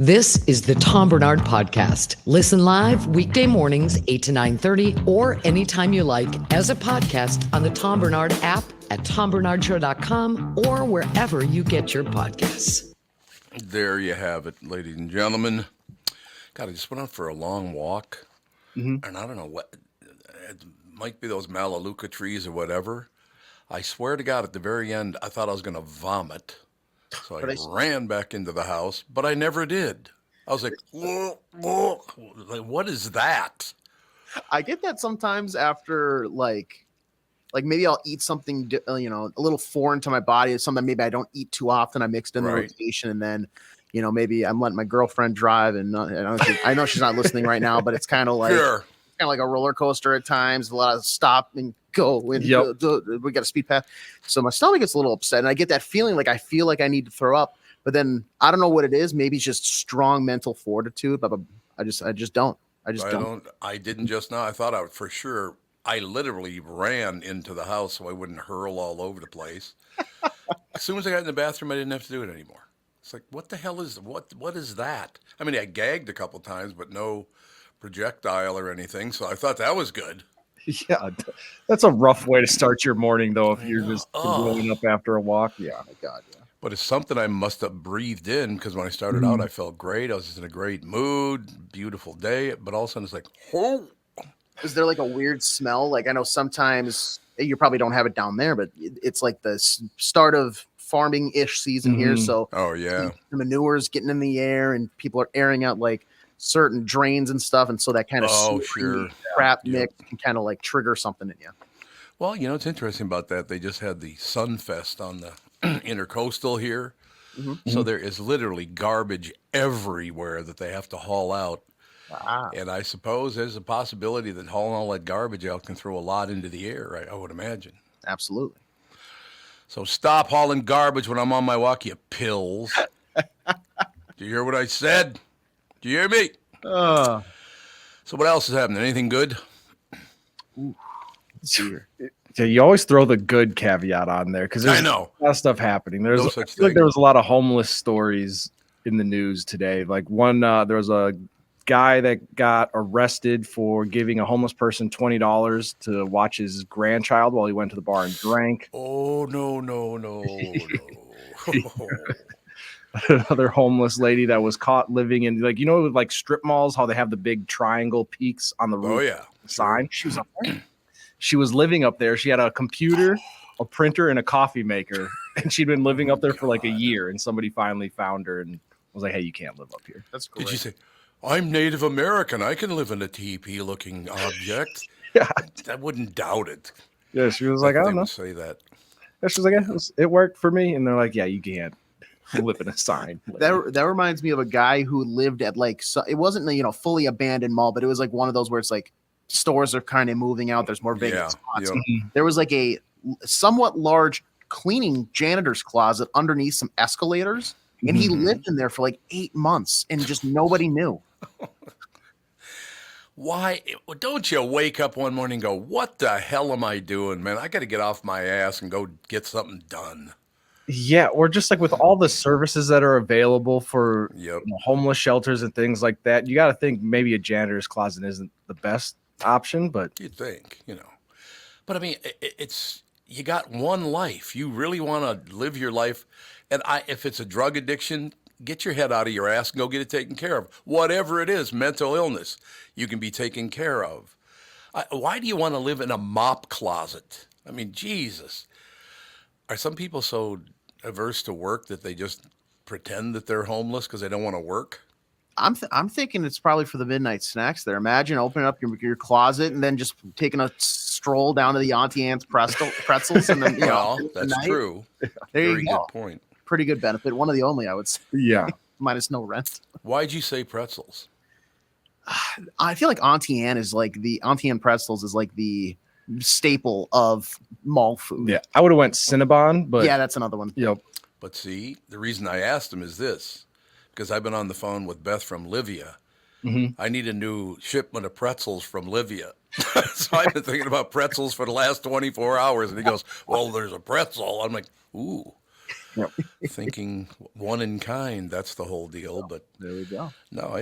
This is the Tom Barnard Podcast. Listen live weekday mornings, 8 to 9:30, or anytime you like as a podcast on the Tom Barnard app at tombarnardshow.com or wherever you get your podcasts. There you have it, ladies and gentlemen. God, I just went out for a long walk, and I don't know what, it might be those Melaleuca trees or whatever. I swear to God, at the very end, I thought I was going to vomit. So I ran back into the house, but I never did. I was like, whoa, whoa. Like, what is that? I get that sometimes after like maybe I'll eat something, a little foreign to my body. It's something maybe I don't eat too often. I mixed in the rotation, and then, maybe I'm letting my girlfriend drive, and I know she's not listening right now, but it's kind of like kind of like a roller coaster at times. A lot of stop and go. And we got a speed path, so my stomach gets a little upset, and I get that feeling like I feel like I need to throw up, but then I don't know what it is. Maybe it's just strong mental fortitude, but I just don't. I didn't just now. I thought I would for sure. I literally ran into the house so I wouldn't hurl all over the place. As soon as I got in the bathroom, I didn't have to do it anymore. It's like, what the hell is what is that? I mean, I gagged a couple times, but no projectile or anything, so I thought that was good. Yeah, that's a rough way to start your morning, though, if you're just rolling up after a walk. Yeah, my God, yeah. But it's something I must have breathed in, because when I started out, I felt great. I was just in a great mood, beautiful day, but all of a sudden it's like, oh. Is there like a weird smell? Like, I know sometimes you probably don't have it down there, but it's like the start of farming-ish season here, so the manure's getting in the air, and people are airing out like certain drains and stuff, and so that kind of crap mix can kind of like trigger something in you. Well, it's interesting about that. They just had the Sunfest on the intercoastal here, so there is literally garbage everywhere that they have to haul out. Wow. And I suppose there's a possibility that hauling all that garbage out can throw a lot into the air, right? I would imagine. Absolutely. So stop hauling garbage when I'm on my walk, you pills. Do you hear what I said? Do you hear me? So what else is happening? Anything good? Yeah, you always throw the good caveat on there because there's a lot of stuff happening. I feel like there was a lot of homeless stories in the news today. Like there was a guy that got arrested for giving a homeless person $20 to watch his grandchild while he went to the bar and drank. Oh, no. Another homeless lady that was caught living in, like strip malls, how they have the big triangle peaks on the roof sign. She was up there. She was living up there. She had a computer, a printer, and a coffee maker, and she'd been living up there for like a year, and somebody finally found her and was like, hey, you can't live up here. That's great. Did you say, I'm Native American, I can live in a teepee-looking object? I wouldn't doubt it. Yeah, she was like, I don't know. Say that. Yeah, she was like, it worked for me, and they're like, yeah, you can't live in a sign. That reminds me of a guy who lived at it wasn't fully abandoned mall, but it was like one of those where it's like stores are kind of moving out. There's more vacant spots. There was like a somewhat large cleaning janitor's closet underneath some escalators, and he lived in there for like 8 months, and just nobody knew. Why don't you wake up one morning and go, what the hell am I doing, man? I got to get off my ass and go get something done. Yeah, or just like with all the services that are available for homeless shelters and things like that, you got to think maybe a janitor's closet isn't the best option, but you'd think, But I mean, you got one life. You really want to live your life. And if it's a drug addiction, get your head out of your ass and go get it taken care of. Whatever it is, mental illness, you can be taken care of. Why do you want to live in a mop closet? I mean, Jesus. Are some people so averse to work that they just pretend that they're homeless because they don't want to work? I'm thinking it's probably for the midnight snacks there. Imagine opening up your closet and then just taking a stroll down to the Auntie Anne's pretzels. And then, that's true. There you go. Good point. Pretty good benefit. One of the only, I would say. Yeah. Minus no rent. Why'd you say pretzels? I feel like Auntie Anne pretzels is like the staple of mall food. Yeah. I would have went Cinnabon, but yeah, that's another one. Yep. But see, the reason I asked him is this, because I've been on the phone with Beth from Livia. I need a new shipment of pretzels from Livia. So I've been thinking about pretzels for the last 24 hours. And he goes, well, there's a pretzel. I'm like, ooh. thinking one in kind. That's the whole deal. But there we go. No,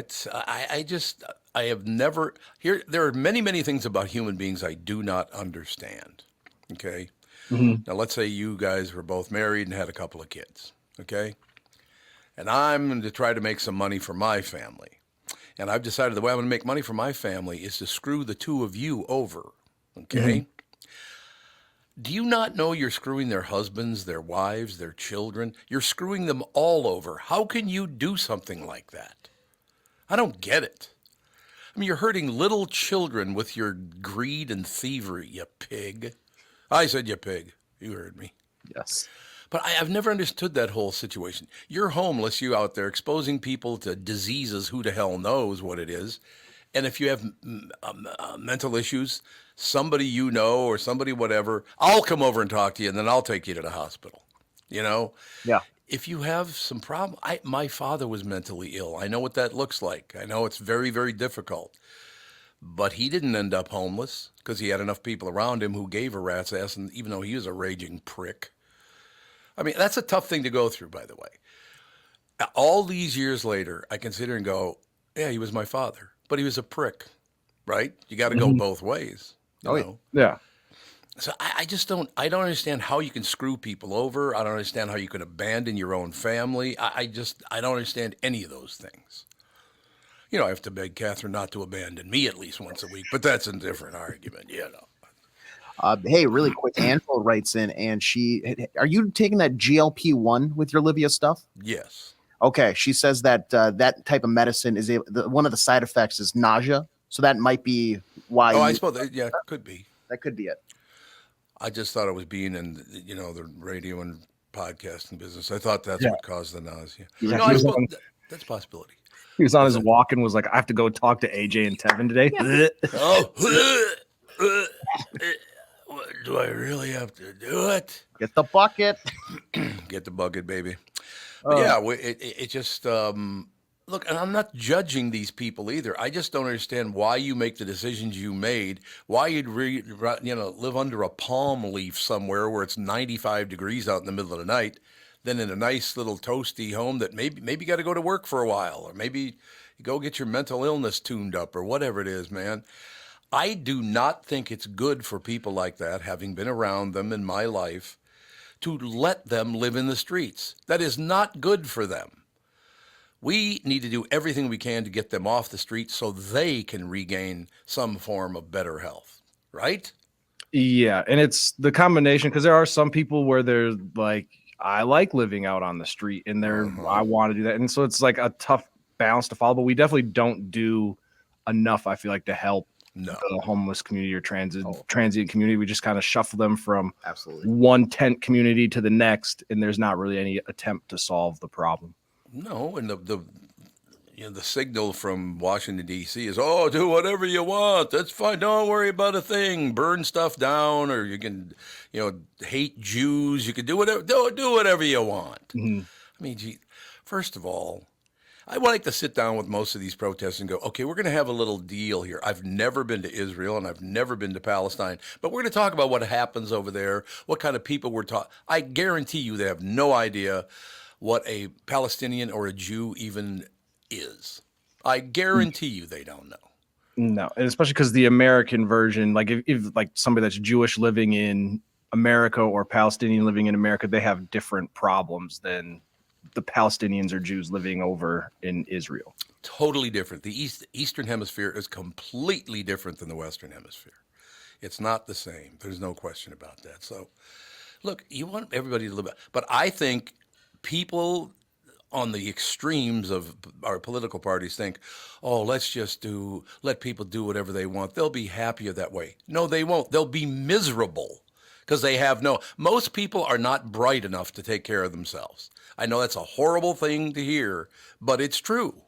I have never here. There are many, many things about human beings I do not understand. Okay. Mm-hmm. Now, let's say you guys were both married and had a couple of kids. Okay. And I'm going to try to make some money for my family. And I've decided the way I'm going to make money for my family is to screw the two of you over. Okay. Do you not know you're screwing their husbands, their wives, their children? You're screwing them all over. How can you do something like that? I don't get it. I mean, you're hurting little children with your greed and thievery, you pig. I said you pig. You heard me. Yes. But I've never understood that whole situation. You're homeless, you out there, exposing people to diseases, who the hell knows what it is. And if you have mental issues, somebody you know or somebody whatever, I'll come over and talk to you, and then I'll take you to the hospital. You know? Yeah. If you have some problem, my father was mentally ill. I know what that looks like. I know it's very, very difficult. But he didn't end up homeless because he had enough people around him who gave a rat's ass, and even though he was a raging prick. I mean, that's a tough thing to go through, by the way. All these years later, I consider and go, yeah, he was my father, but he was a prick, right? You got to go both ways. You know? Yeah. So I just don't understand how you can screw people over. I don't understand how you can abandon your own family. I don't understand any of those things. You know, I have to beg Catherine not to abandon me at least once a week, but that's a different argument, you know. Hey, really quick, Angela writes in, and are you taking that GLP-1 with your Livia stuff? Yes. Okay, she says that that type of medicine is one of the side effects is nausea, so that might be why. Oh, I suppose could be. That could be it. I just thought it was being in, the radio and podcasting business. I thought that's what caused the nausea. Yeah, no, I suppose that's a possibility. He was on his walk and was like, I have to go talk to AJ and Tevin today. Do I really have to do it? Get the bucket. Get the bucket, baby. But yeah, it just look, and I'm not judging these people either. I just don't understand why you make the decisions you made. Why you'd live under a palm leaf somewhere where it's 95 degrees out in the middle of the night, than in a nice little toasty home that maybe you got to go to work for a while, or maybe you go get your mental illness tuned up, or whatever it is, man. I do not think it's good for people like that, having been around them in my life, to let them live in the streets. That is not good for them. We need to do everything we can to get them off the streets so they can regain some form of better health, right? Yeah, and it's the combination, because there are some people where they're like, I like living out on the street, and I want to do that. And so it's like a tough balance to follow, but we definitely don't do enough, I feel like, to help the homeless community or transient community. We just kind of shuffle them from one tent community to the next, and there's not really any attempt to solve the problem. No, and the signal from Washington, D.C. is, do whatever you want. That's fine. Don't worry about a thing. Burn stuff down, or you can, hate Jews. You can do whatever. Do whatever you want. Mm-hmm. I mean, first of all, I would like to sit down with most of these protests and go, okay, we're going to have a little deal here. I've never been to Israel and I've never been to Palestine, but we're going to talk about what happens over there, what kind of people we're talking. I guarantee you they have no idea what a Palestinian or a Jew even is. I guarantee you they don't know. No, and especially because the American version, like if like somebody that's Jewish living in America or Palestinian living in America, they have different problems than the Palestinians or Jews living over in Israel. Totally different. The Eastern Hemisphere is completely different than the Western Hemisphere. It's not the same. There's no question about that. So, look, you want everybody to live, but I think people on the extremes of our political parties think, let's just let people do whatever they want. They'll be happier that way. No, they won't. They'll be miserable because most people are not bright enough to take care of themselves. I know that's a horrible thing to hear, but it's true.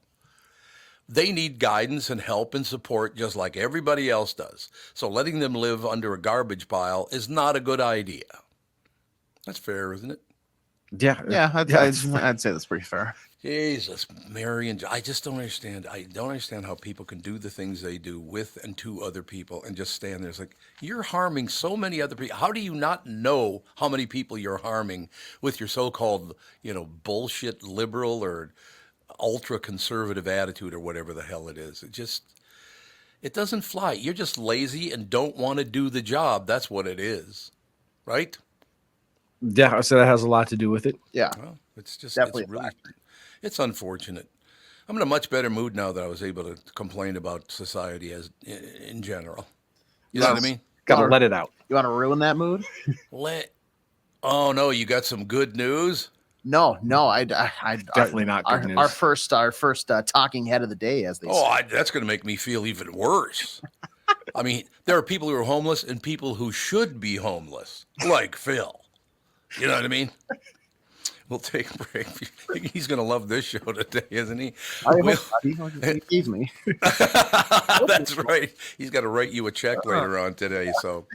They need guidance and help and support just like everybody else does. So letting them live under a garbage pile is not a good idea. That's fair, isn't it? Yeah, I'd say that's pretty fair. Jesus, Mary, and I just don't understand. I don't understand how people can do the things they do with and to other people and just stand there. It's like, you're harming so many other people. How do you not know how many people you're harming with your so-called, bullshit liberal or ultra-conservative attitude or whatever the hell it is? It doesn't fly. You're just lazy and don't want to do the job. That's what it is, right? Yeah, so that has a lot to do with it. Yeah, well, it's just definitely it's unfortunate. I'm in a much better mood now that I was able to complain about society in general. You know what I mean? Gotta let it out. You want to ruin that mood? Oh no, you got some good news? No, I definitely not good news. Our first talking head of the day, as they say. That's going to make me feel even worse. I mean, there are people who are homeless and people who should be homeless, like Phil. You know what I mean? We'll take a break. He's going to love this show today, isn't he? He gave me. That's right. He's got to write you a check later on today. So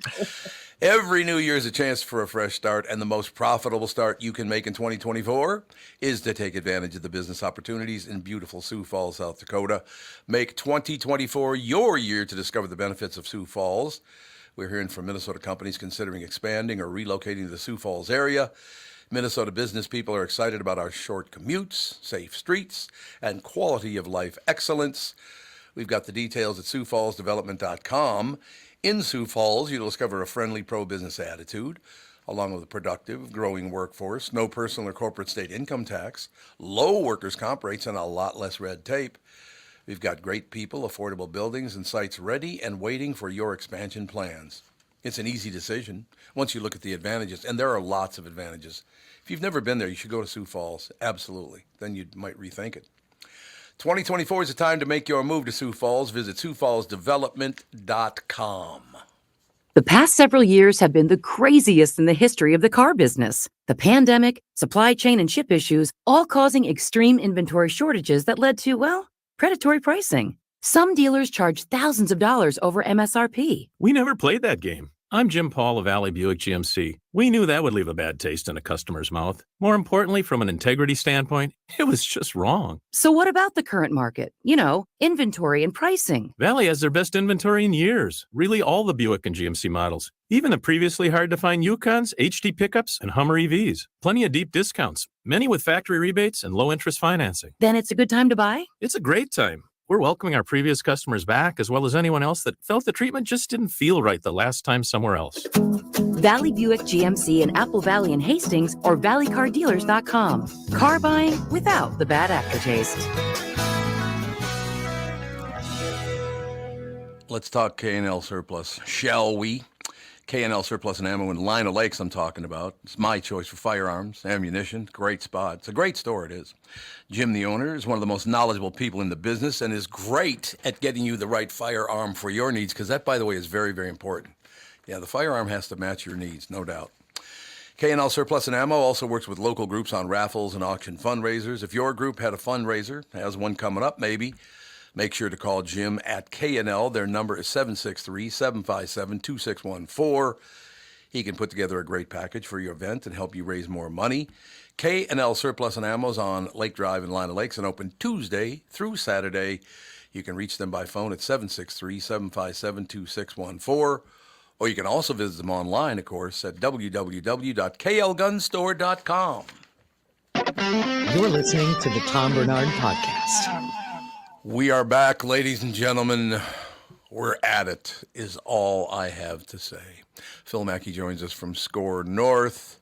every new year is a chance for a fresh start, and the most profitable start you can make in 2024 is to take advantage of the business opportunities in beautiful Sioux Falls, South Dakota. Make 2024 your year to discover the benefits of Sioux Falls. We're hearing from Minnesota companies considering expanding or relocating to the Sioux Falls area. Minnesota business people are excited about our short commutes, safe streets, and quality of life excellence. We've got the details at SiouxFallsDevelopment.com. In Sioux Falls, you'll discover a friendly pro-business attitude, along with a productive, growing workforce, no personal or corporate state income tax, low workers' comp rates, and a lot less red tape. We've got great people, affordable buildings, and sites ready and waiting for your expansion plans. It's an easy decision once you look at the advantages, and there are lots of advantages. If you've never been there, you should go to Sioux Falls. Absolutely. Then you might rethink it. 2024 is the time to make your move to Sioux Falls. Visit SiouxFallsDevelopment.com. The past several years have been the craziest in the history of the car business. The pandemic, supply chain, and chip issues, all causing extreme inventory shortages that led to, predatory pricing. Some dealers charge thousands of dollars over MSRP. We never played that game. I'm Jim Paul of Valley Buick GMC. We knew that would leave a bad taste in a customer's mouth. More importantly, from an integrity standpoint, it was just wrong. So what about the current market? Inventory and pricing. Valley has their best inventory in years. Really all the Buick and GMC models. Even the previously hard-to-find Yukons, HD pickups, and Hummer EVs. Plenty of deep discounts. Many with factory rebates and low-interest financing. Then it's a good time to buy? It's a great time. We're welcoming our previous customers back, as well as anyone else that felt the treatment just didn't feel right the last time somewhere else. Valley Buick GMC in Apple Valley and Hastings or valleycardealers.com. Car buying without the bad aftertaste. Let's talk K&L Surplus, shall we? K&L Surplus and Ammo in Lino Lakes I'm talking about. It's my choice for firearms, ammunition, great spot. It's a great store, it is. Jim, the owner, is one of the most knowledgeable people in the business and is great at getting you the right firearm for your needs, because that, by the way, is very, very important. Yeah, the firearm has to match your needs, no doubt. K&L Surplus and Ammo also works with local groups on raffles and auction fundraisers. If your group had a fundraiser, has one coming up maybe, make sure to call Jim at K&L. Their number is 763-757-2614. He can put together a great package for your event and help you raise more money. K&L Surplus and Ammo is on Lake Drive in Lino Lakes and open Tuesday through Saturday. You can reach them by phone at 763-757-2614. Or you can also visit them online, of course, at www.klgunstore.com. You're listening to the Tom Barnard Podcast. We are back, ladies and gentlemen. We're at it, is all I have to say. Phil Mackey joins us from SKOR North.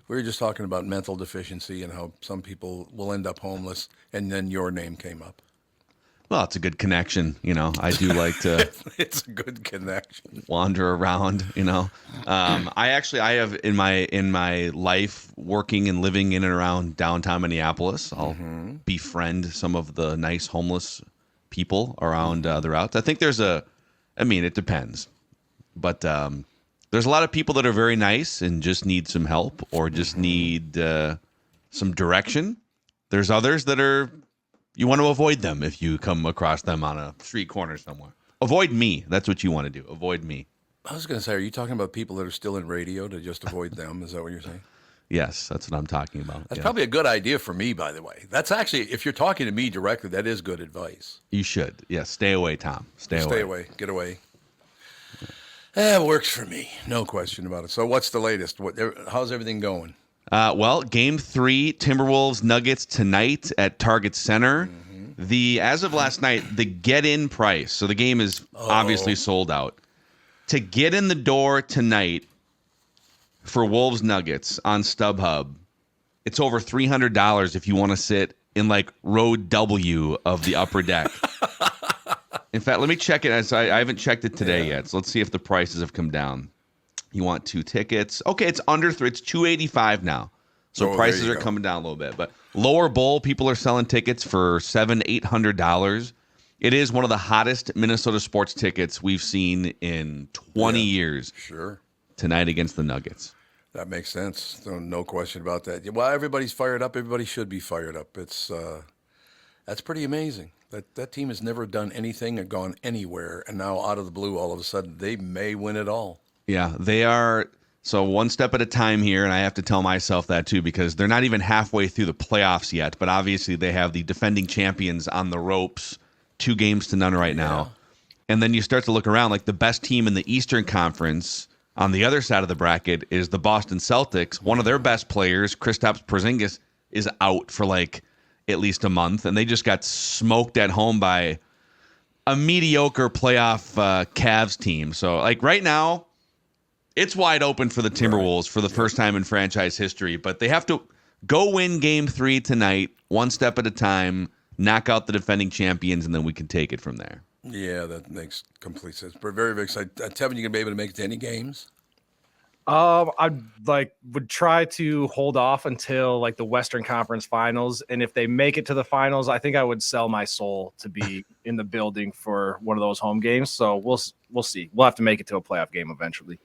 We were just talking about mental deficiency and how some people will end up homeless, and then your name came up. Well, it's a good connection, I do like to. It's a good connection. Wander around, I have in my life working and living in and around downtown Minneapolis. I'll befriend some of the nice homeless people around the routes. I think it depends, but there's a lot of people that are very nice and just need some help or just need some direction. There's others that are. You want to avoid them if you come across them on a street corner somewhere. Avoid me. That's what you want to do. Avoid me. I was going to say, are you talking about people that are still in radio to just avoid them? Is that what you're saying? Yes, that's what I'm talking about. That's probably a good idea for me, by the way. That's actually, if you're talking to me directly, that is good advice. You should. Yes, stay away, Tom. Stay away. Get away. It works for me. No question about it. So what's the latest? How's everything going? Well, Game 3, Timberwolves Nuggets tonight at Target Center. As of last night, the get-in price, so the game is obviously sold out. To get in the door tonight for Wolves Nuggets on StubHub, it's over $300 if you want to sit in like row W of the upper deck. In fact, let me check it. I haven't checked it today yet, so let's see if the prices have come down. You want 2 tickets? Okay, it's under $3. It's $285 now, so prices are coming down a little bit. But lower bowl, people are selling tickets for $700-800. It is one of the hottest Minnesota sports tickets we've seen in 20 years. Sure. Tonight against the Nuggets. That makes sense. No question about that. Well, everybody's fired up. Everybody should be fired up. It's that's pretty amazing. That team has never done anything or gone anywhere, and now out of the blue, all of a sudden, they may win it all. Yeah, they are. So one step at a time here, and I have to tell myself that too, because they're not even halfway through the playoffs yet. But obviously, they have the defending champions on the ropes, 2-0 right now. And then you start to look around, like the best team in the Eastern Conference on the other side of the bracket is the Boston Celtics. One of their best players, Kristaps Porzingis, is out for like at least a month, and they just got smoked at home by a mediocre playoff Cavs team. So like right now, it's wide open for the Timberwolves for the first time in franchise history, but they have to go win Game 3 tonight, one step at a time, knock out the defending champions, and then we can take it from there. Yeah, that makes complete sense. We're very, very excited. Tevin, you gonna be able to make it to any games? I would try to hold off until like the Western Conference Finals, and if they make it to the finals, I think I would sell my soul to be in the building for one of those home games. So we'll see. We'll have to make it to a playoff game eventually.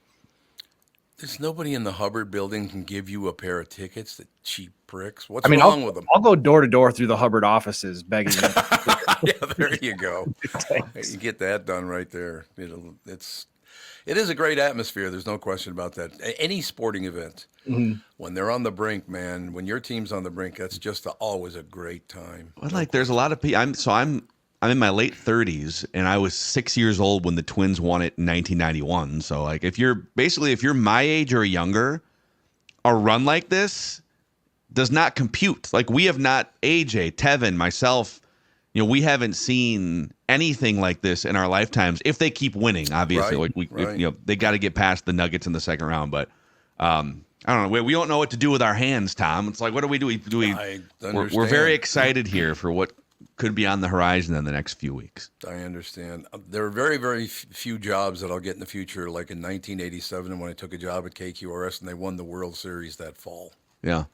There's nobody in the Hubbard building can give you a pair of tickets. The cheap pricks. What's wrong with them? I'll go door to door through the Hubbard offices begging them. Yeah, there you go. You get that done right there. It is a great atmosphere. There's no question about that. Any sporting event, when they're on the brink, man, when your team's on the brink, that's just always a great time. Well, there's a lot of people. I'm in my late 30s, and I was 6 years old when the Twins won it in 1991. So, like, if you're my age or younger, a run like this does not compute. Like, we have not, AJ, Tevin, myself, we haven't seen anything like this in our lifetimes. If they keep winning, obviously, they got to get past the Nuggets in the second round. But I don't know. We don't know what to do with our hands, Tom. It's like, what do we do? We're very excited here for what could be on the horizon in the next few weeks. I understand. There are very, very few jobs that I'll get in the future, like in 1987 when I took a job at KQRS and they won the World Series that fall. Yeah.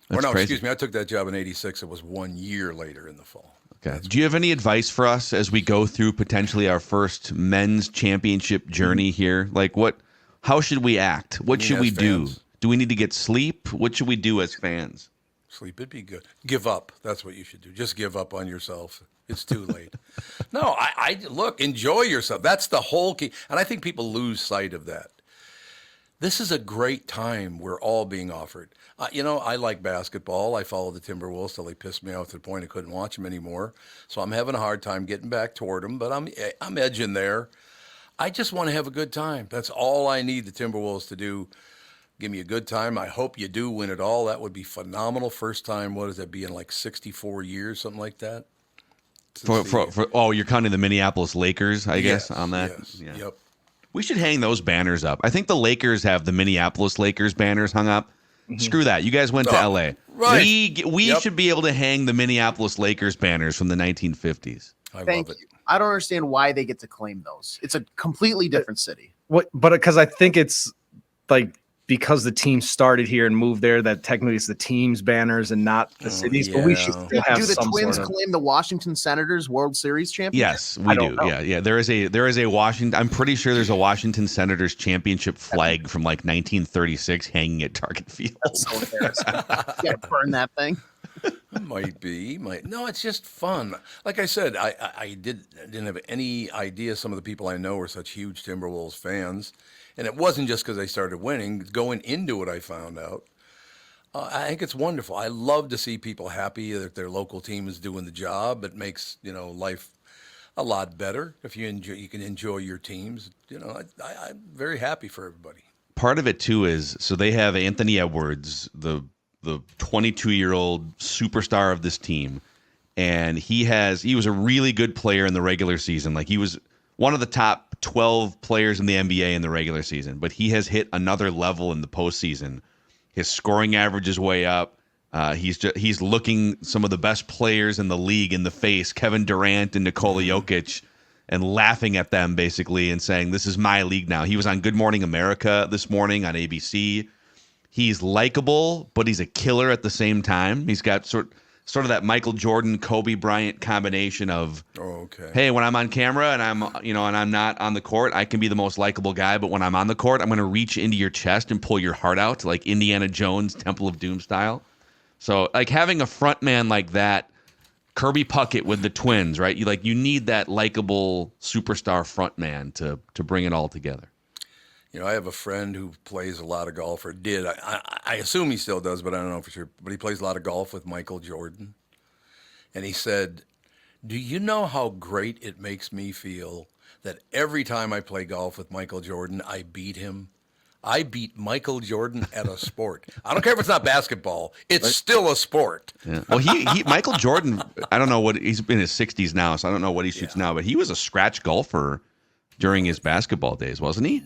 Excuse me. I took that job in 86. It was 1 year later in the fall. Okay. Do you have any advice for us as we go through potentially our first men's championship journey here? Like how should we act? What should we do? Do we need to get sleep? What should we do as fans? Sleep would be good. Give up. That's what you should do. Just give up on yourself. It's too late. No, I look, enjoy yourself. That's the whole key. And I think people lose sight of that. This is a great time we're all being offered. I like basketball. I follow the Timberwolves till they pissed me off to the point I couldn't watch them anymore. So I'm having a hard time getting back toward them, but I'm edging there. I just want to have a good time. That's all I need the Timberwolves to do. Give me a good time. I hope you do win it all. That would be phenomenal. First time, what does that be, in like 64 years, something like that? You're counting the Minneapolis Lakers, I guess, on that? Yes. Yeah. Yep. We should hang those banners up. I think the Lakers have the Minneapolis Lakers banners hung up. Screw that. You guys went to L.A. Right. We should be able to hang the Minneapolis Lakers banners from the 1950s. Thank you. I don't understand why they get to claim those. It's a completely different city. But because I think it's like because the team started here and moved there, that technically it's the team's banners and not the city's. Yeah. But we should still have do the some Twins sort of... claim the Washington Senators World Series championship? Yes, we do. Know. Yeah. There is a Washington. I'm pretty sure there's a Washington Senators championship flag from like 1936 hanging at Target Field. That's so embarrassing. You gotta burn that thing. Might be. No, it's just fun. Like I said, I didn't have any idea some of the people I know were such huge Timberwolves fans. And it wasn't just because they started winning. Going into it, I found out. I think it's wonderful. I love to see people happy that their local team is doing the job. It makes life a lot better if you can enjoy your teams. I'm very happy for everybody. Part of it too is so they have Anthony Edwards, the 22-year-old superstar of this team, and he was a really good player in the regular season. Like he was one of the top 12 players in the NBA in the regular season, but he has hit another level in the postseason. His scoring average is way up. He's looking some of the best players in the league in the face, Kevin Durant and Nikola Jokic, and laughing at them basically and saying, this is my league now. He was on Good Morning America this morning on ABC. He's likable, but he's a killer at the same time. He's got sort of that Michael Jordan, Kobe Bryant combination of, hey, when I'm on camera and I'm not on the court, I can be the most likable guy, but when I'm on the court, I'm going to reach into your chest and pull your heart out, like Indiana Jones, Temple of Doom style. So, like having a front man like that, Kirby Puckett with the Twins, right? You need that likable superstar front man to bring it all together. I have a friend who plays a lot of golf, or did. I assume he still does, but I don't know for sure. But he plays a lot of golf with Michael Jordan. And he said, do you know how great it makes me feel that every time I play golf with Michael Jordan, I beat him? I beat Michael Jordan at a sport. I don't care if it's not basketball. It's still a sport. Yeah. Well, he Michael Jordan, I don't know he's in his 60s now, so I don't know what he shoots now, but he was a scratch golfer during his basketball days, wasn't he?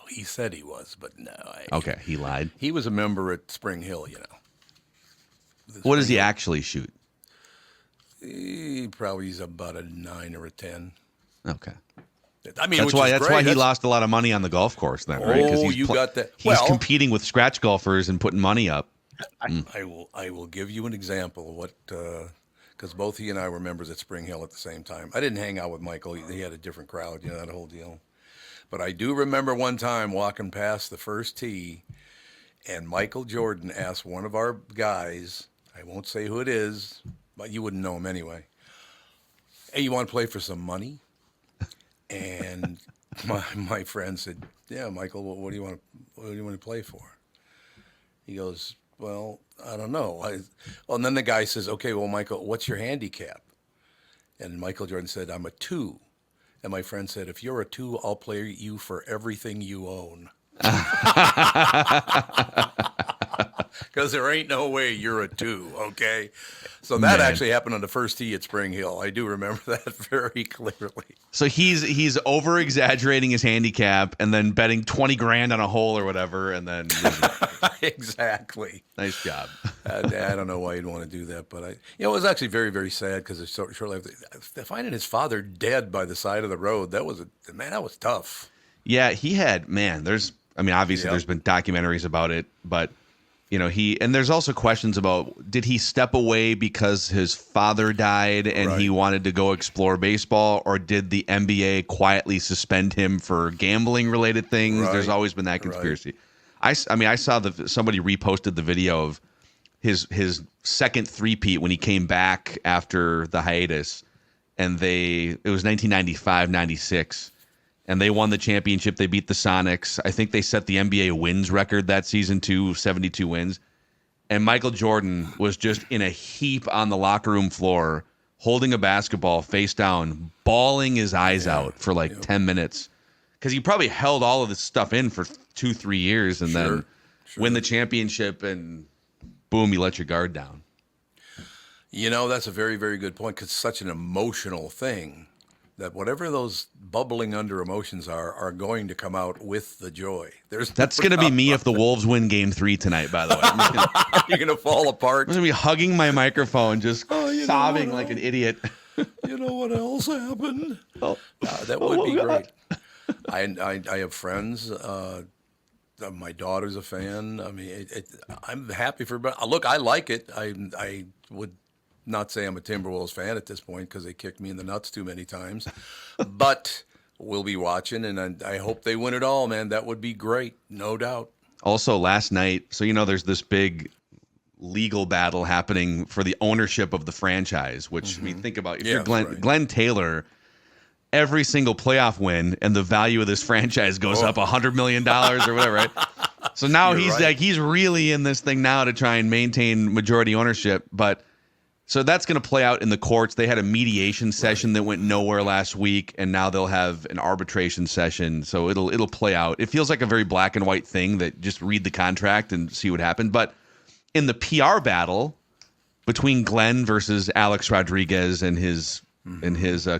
He said he was, but no. Okay, he lied. He was a member at Spring Hill, What does he actually shoot? He probably is about a 9 or a 10. Okay. I mean, that's why he lost a lot of money on the golf course then, right? Oh, you got that. He's competing with scratch golfers and putting money up. I will give you an example of what, because both he and I were members at Spring Hill at the same time. I didn't hang out with Michael. He had a different crowd, that whole deal. But I do remember one time walking past the first tee, and Michael Jordan asked one of our guys, I won't say who it is, but you wouldn't know him anyway, hey, you want to play for some money? And my friend said, yeah, Michael, what do you want to play for? He goes, well, I don't know. And then the guy says, okay, well, Michael, what's your handicap? And Michael Jordan said, I'm a 2. And my friend said, if you're a 2, I'll play you for everything you own. Because there ain't no way you're a 2, okay? So that actually happened on the first tee at Spring Hill. I do remember that very clearly. So he's over-exaggerating his handicap and then betting $20,000 on a hole or whatever, and then exactly. Nice job. I don't know why you'd want to do that, but it was actually very, very sad because shortly after finding his father dead by the side of the road, that was tough. Yeah, he had there's been documentaries about it, but and there's also questions about, did he step away because his father died and he wanted to go explore baseball, or did the NBA quietly suspend him for gambling related things? Right. There's always been that conspiracy. Right. I saw somebody reposted the video of his second three-peat when he came back after the hiatus, and it was 1995-96. And they won the championship. They beat the Sonics. I think they set the NBA wins record that season too, 72 wins. And Michael Jordan was just in a heap on the locker room floor, holding a basketball face down, bawling his eyes out for 10 minutes. Because he probably held all of this stuff in for 2-3 years and then win the championship and boom, you let your guard down. That's a very, very good point, because it's such an emotional thing. That whatever those bubbling under emotions are going to come out with the joy. That's going to be me if the Wolves win Game 3 tonight, by the way. You're going to fall apart. I'm going to be hugging my microphone, just sobbing like an idiot. You know what else happened? That would be great. I have friends. My daughter's a fan. I mean, I'm happy for. Look, I like it. I would not say I'm a Timberwolves fan at this point because they kicked me in the nuts too many times. But we'll be watching, and I hope they win it all, man. That would be great, no doubt. Also, last night, so there's this big legal battle happening for the ownership of the franchise, which, I mean, think about, if you're Glenn Taylor, every single playoff win and the value of this franchise goes up $100 million or whatever, right? So now You're right. he's really in this thing now to try and maintain majority ownership. But so that's going to play out in the courts. They had a mediation session that went nowhere last week, and now they'll have an arbitration session. So it'll play out. It feels like a very black and white thing that just read the contract and see what happened. But in the PR battle between Glenn versus Alex Rodriguez and his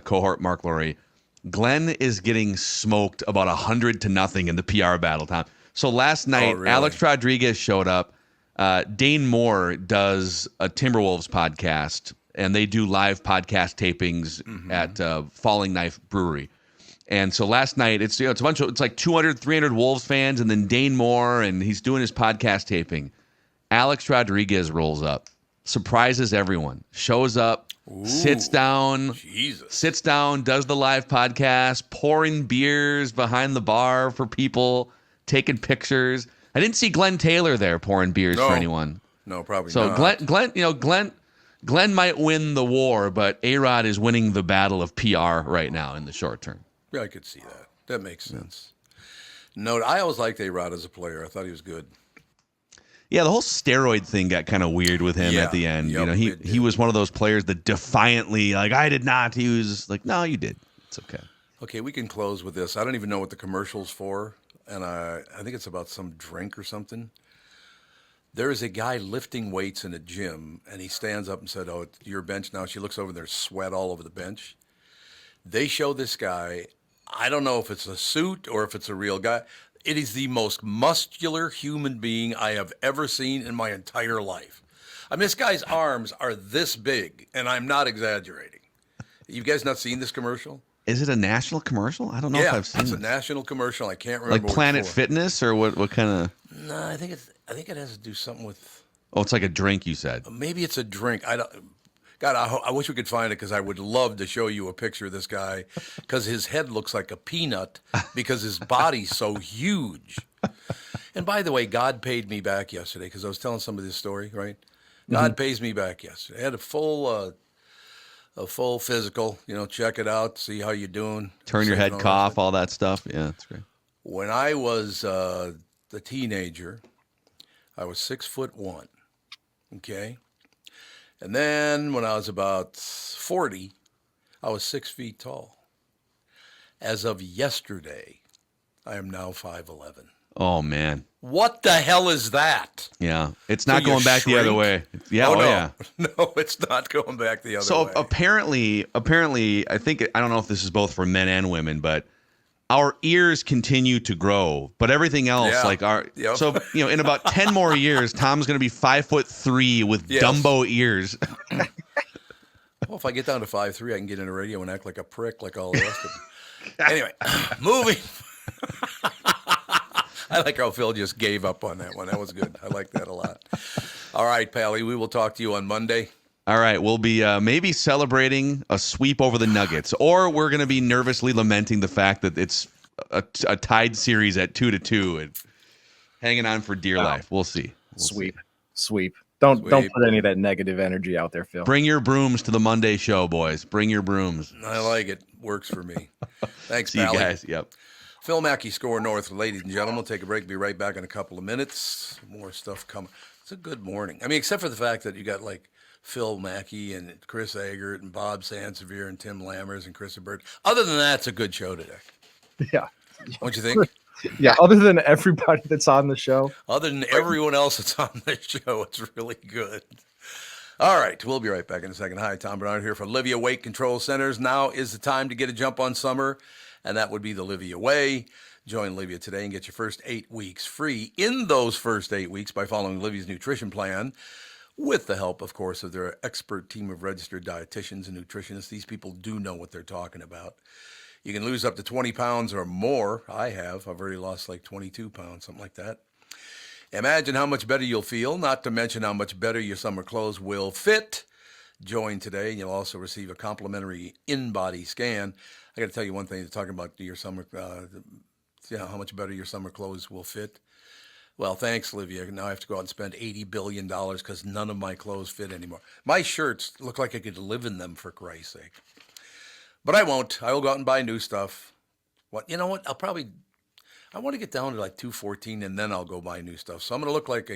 cohort Mark Laurie, Glenn is getting smoked about 100-0 in the PR battle, Tom. So last night, really? Alex Rodriguez showed up. Dane Moore does a Timberwolves podcast, and they do live podcast tapings at Falling Knife Brewery. And so last night, it's like 200, 300 Wolves fans, and then Dane Moore, and he's doing his podcast taping. Alex Rodriguez rolls up, surprises everyone, shows up, sits down, does the live podcast, pouring beers behind the bar for people, taking pictures. I didn't see Glenn Taylor there pouring beers for anyone. No, probably so not. So Glenn might win the war, but A-Rod is winning the battle of PR right now in the short term. Yeah, I could see that. That makes sense. No, I always liked A-Rod as a player. I thought he was good. Yeah, the whole steroid thing got kind of weird with him at the end. Yep, he was one of those players that defiantly, like, I did not. He was like, no, you did. It's okay. Okay, we can close with this. I don't even know what the commercial's for, and I think it's about some drink or something. There is a guy lifting weights in a gym, and he stands up and said, "Oh, it's your bench now." She looks over, and there's sweat all over the bench. They show this guy. I don't know if it's a suit or if it's a real guy. It is the most muscular human being I have ever seen in my entire life. I mean, this guy's arms are this big, and I'm not exaggerating. You guys not seen this commercial? Is it a national commercial? I don't know if I've seen it. It's a national commercial. I can't remember. Like Planet Fitness or what kind of? No, I think it has to do something with. Oh, it's like a drink, you said. Maybe it's a drink. I don't. God, I wish we could find it because I would love to show you a picture of this guy because his head looks like a peanut because his body's so huge. And by the way, God paid me back yesterday because I was telling somebody this story, right? God pays me back yesterday. I had a full physical, check it out, see how you're doing. Turn your head, cough, all that stuff. Yeah, that's great. When I was the teenager, I was 6'1", okay? And then when I was about 40, I was 6 feet tall. As of yesterday, I am now 5'11". Oh, man. What the hell is that? Yeah. It's not going back the other way. Yeah. Oh, no. yeah. No, it's not going back the other way. So apparently, I think, I don't know if this is both for men and women, but our ears continue to grow, but everything else, so, in about 10 more years, Tom's going to be 5'3" with Dumbo ears. Well, if I get down to 5'3", I can get in the radio and act like a prick like all the rest of them. Anyway, moving. I like how Phil just gave up on that one. That was good. I like that a lot. All right, Pally, we will talk to you on Monday. All right, we'll be maybe celebrating a sweep over the Nuggets, or we're going to be nervously lamenting the fact that it's a tied series at 2-2 and hanging on for dear life. We'll see. Sweep. Don't put any of that negative energy out there, Phil. Bring your brooms to the Monday show, boys. Bring your brooms. I like it. Works for me. Thanks, See Pally. you guys. Yep. Phil Mackey, SKOR North, ladies and gentlemen. We'll take a break. Be right back in a couple of minutes. More stuff coming. It's a good morning. I mean, except for the fact that you got like Phil Mackey and Chris Egert and Bob Sansevere and Tim Lammers and Chris Ebert. Other than that, it's a good show today. Yeah. Don't you think? Yeah, other than everybody that's on the show. Other than everyone else that's on the show, it's really good. All right, we'll be right back in a second. Hi, Tom Barnard here for Livia Weight Control Centers. Now is the time to get a jump on summer, and that would be the Livia way. Join Livia today and get your first 8 weeks free in those first 8 weeks by following Livia's nutrition plan with the help, of course, of their expert team of registered dietitians and nutritionists. These people do know what they're talking about. You can lose up to 20 pounds or more. I've already lost like 22 pounds, something like that. Imagine how much better you'll feel, not to mention how much better your summer clothes will fit. Join today, and you'll also receive a complimentary in-body scan. I got to tell you one thing, talking about your summer, how much better your summer clothes will fit. Well, thanks, Livia. Now I have to go out and spend $80 billion because none of my clothes fit anymore. My shirts look like I could live in them, for Christ's sake. But I won't. I will go out and buy new stuff. You know what? I want to get down to like 214, and then I'll go buy new stuff. So I'm going to look like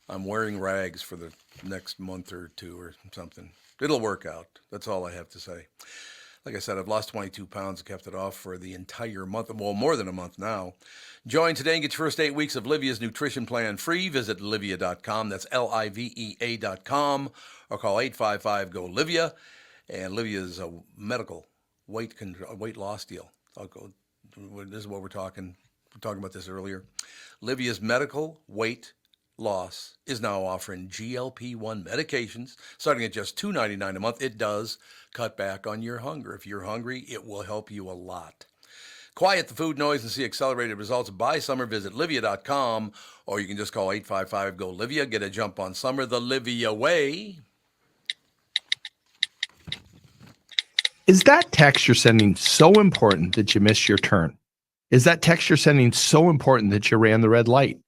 I'm wearing rags for the next month or two or something. It'll work out. That's all I have to say. Like I said, I've lost 22 pounds and kept it off for the entire month. Well, more than a month now. Join today and get your first 8 weeks of Livia's nutrition plan free. Visit Livia.com. That's LIVEA.com. Or call 855-GO-LIVIA. And Livia is a medical weight loss deal. This is what we're talking. We were talking about this earlier. Livia's medical weight loss is now offering GLP-1 medications starting at just $2.99 a month. It does cut back on your hunger. If you're hungry, it will help you a lot. Quiet the food noise and see accelerated results by summer. Visit Livia.com, or you can just call 855-GO-LIVIA. Get a jump on summer the Livia way. Is that text you're sending so important that you missed your turn? Is that text you're sending so important that you ran the red light?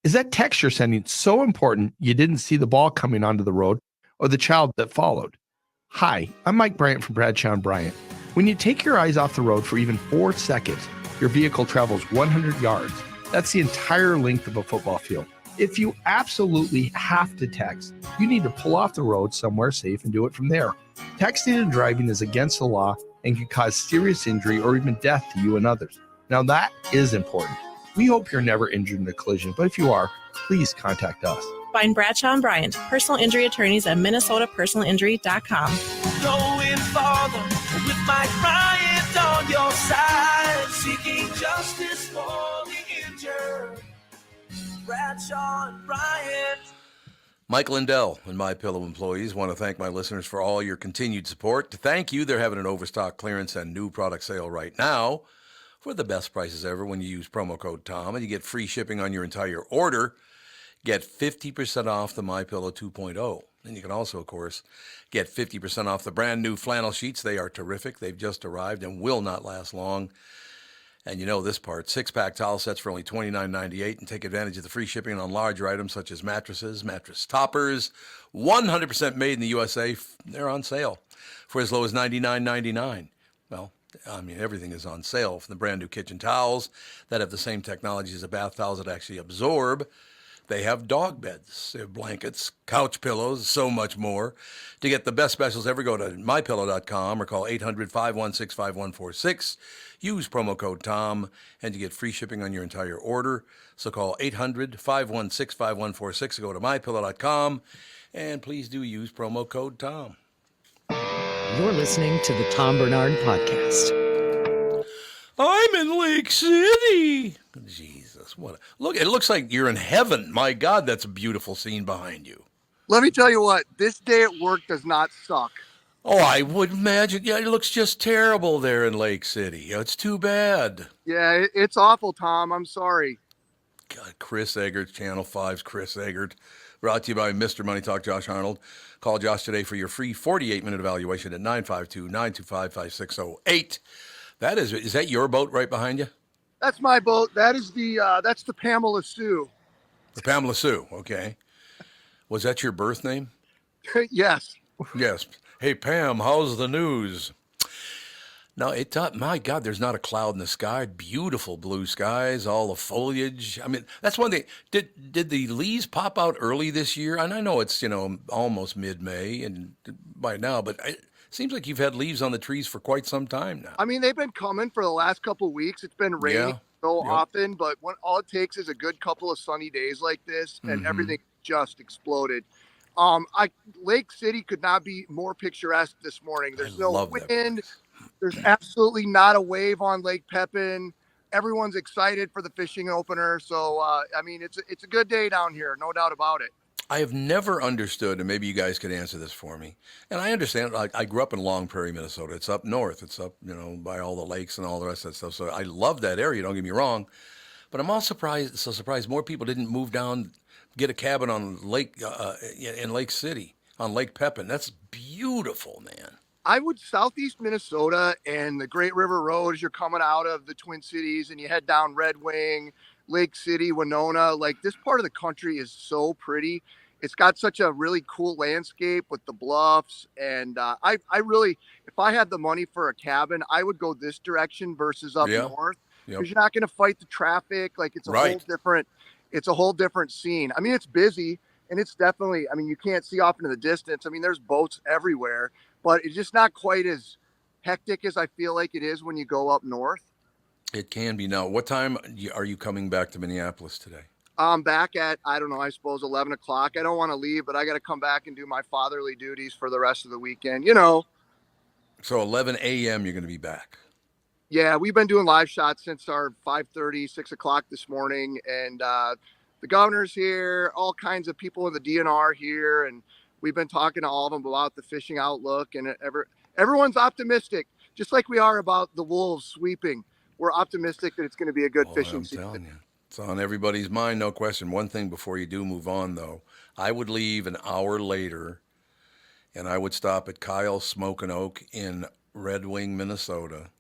Is that text you're sending so important you didn't see the ball coming onto the road or the child that followed? Hi, I'm Mike Bryant from Bradshaw & Bryant. When you take your eyes off the road for even 4 seconds, your vehicle travels 100 yards. That's the entire length of a football field. If you absolutely have to text, you need to pull off the road somewhere safe and do it from there. Texting and driving is against the law and can cause serious injury or even death to you and others. Now that is important. We hope you're never injured in a collision, but if you are, please contact us. Find Bradshaw & Bryant, personal injury attorneys at MinnesotaPersonalInjury.com. Going farther with Mike Bryant on your side, seeking justice for the injured. Bradshaw & Bryant. Mike Lindell and MyPillow employees want to thank my listeners for all your continued support. To thank you, they're having an overstock clearance and new product sale right now for the best prices ever when you use promo code TOM, and you get free shipping on your entire order. Get 50% off the MyPillow 2.0. And you can also, of course, get 50% off the brand new flannel sheets. They are terrific. They've just arrived and will not last long. And you know this part, 6-pack towel sets for only $29.98, and take advantage of the free shipping on larger items such as mattresses, mattress toppers, 100% made in the USA. They're on sale for as low as $99.99. Well, I mean, everything is on sale, from the brand new kitchen towels that have the same technology as the bath towels that actually absorb. They have dog beds, they have blankets, couch pillows, so much more. To get the best specials ever, go to mypillow.com or call 800-516-5146. Use promo code TOM, and you get free shipping on your entire order. So call 800-516-5146 or go to mypillow.com, and please do use promo code TOM. You're listening to the Tom Barnard Podcast. I'm in Lake City. Jesus, look! It looks like you're in heaven. My God, that's a beautiful scene behind you. Let me tell you what, this day at work does not suck. Oh, I would imagine. Yeah, it looks just terrible there in Lake City. It's too bad. Yeah, it's awful, Tom. I'm sorry. God, Chris Egert, Channel 5's Chris Egert. Brought to you by Mr. Money Talk, Josh Arnold. Call Josh today for your free 48-minute evaluation at 952-925-5608. Is that your boat right behind you? That's my boat. That's the Pamela Sue. The Pamela Sue, okay. Was that your birth name? Yes. Yes. Hey, Pam, how's the news? No, my God, there's not a cloud in the sky. Beautiful blue skies, all the foliage. I mean, that's one thing. Did the leaves pop out early this year? And I know it's, almost mid-May and by now, but it seems like you've had leaves on the trees for quite some time now. I mean, they've been coming for the last couple of weeks. It's been raining often, but all it takes is a good couple of sunny days like this, and everything just exploded. Lake City could not be more picturesque this morning. There's no wind. There's absolutely not a wave on Lake Pepin. Everyone's excited for the fishing opener. So, it's a good day down here. No doubt about it. I have never understood, and maybe you guys could answer this for me. And I understand, I grew up in Long Prairie, Minnesota. It's up north. It's up, by all the lakes and all the rest of that stuff. So I love that area, don't get me wrong. But I'm all surprised more people didn't move down, get a cabin on in Lake City, on Lake Pepin. That's beautiful, man. I would southeast Minnesota and the Great River Road as you're coming out of the Twin Cities and you head down Red Wing, Lake City, Winona. Like, this part of the country is so pretty. It's got such a really cool landscape with the bluffs. And I really, if I had the money for a cabin, I would go this direction versus up north, because you're not going to fight the traffic. Like it's a whole different scene. I mean, it's busy and it's definitely, I mean, you can't see off into the distance. I mean, there's boats everywhere, but it's just not quite as hectic as I feel like it is when you go up north. It can be. Now, what time are you coming back to Minneapolis today? I'm back at, I don't know, I suppose 11 o'clock. I don't want to leave, but I got to come back and do my fatherly duties for the rest of the weekend, you know. So 11 a.m. you're going to be back. Yeah, we've been doing live shots since our 5:30, 6 o'clock this morning. And the governor's here, all kinds of people in the DNR here. And we've been talking to all of them about the fishing outlook. And everyone's optimistic, just like we are about the Wolves sweeping. We're optimistic that it's going to be a good fishing season. Telling you. It's on everybody's mind, no question. One thing before you do move on, though, I would leave an hour later, and I would stop at Kyle's Smoke and Oak in Red Wing, Minnesota,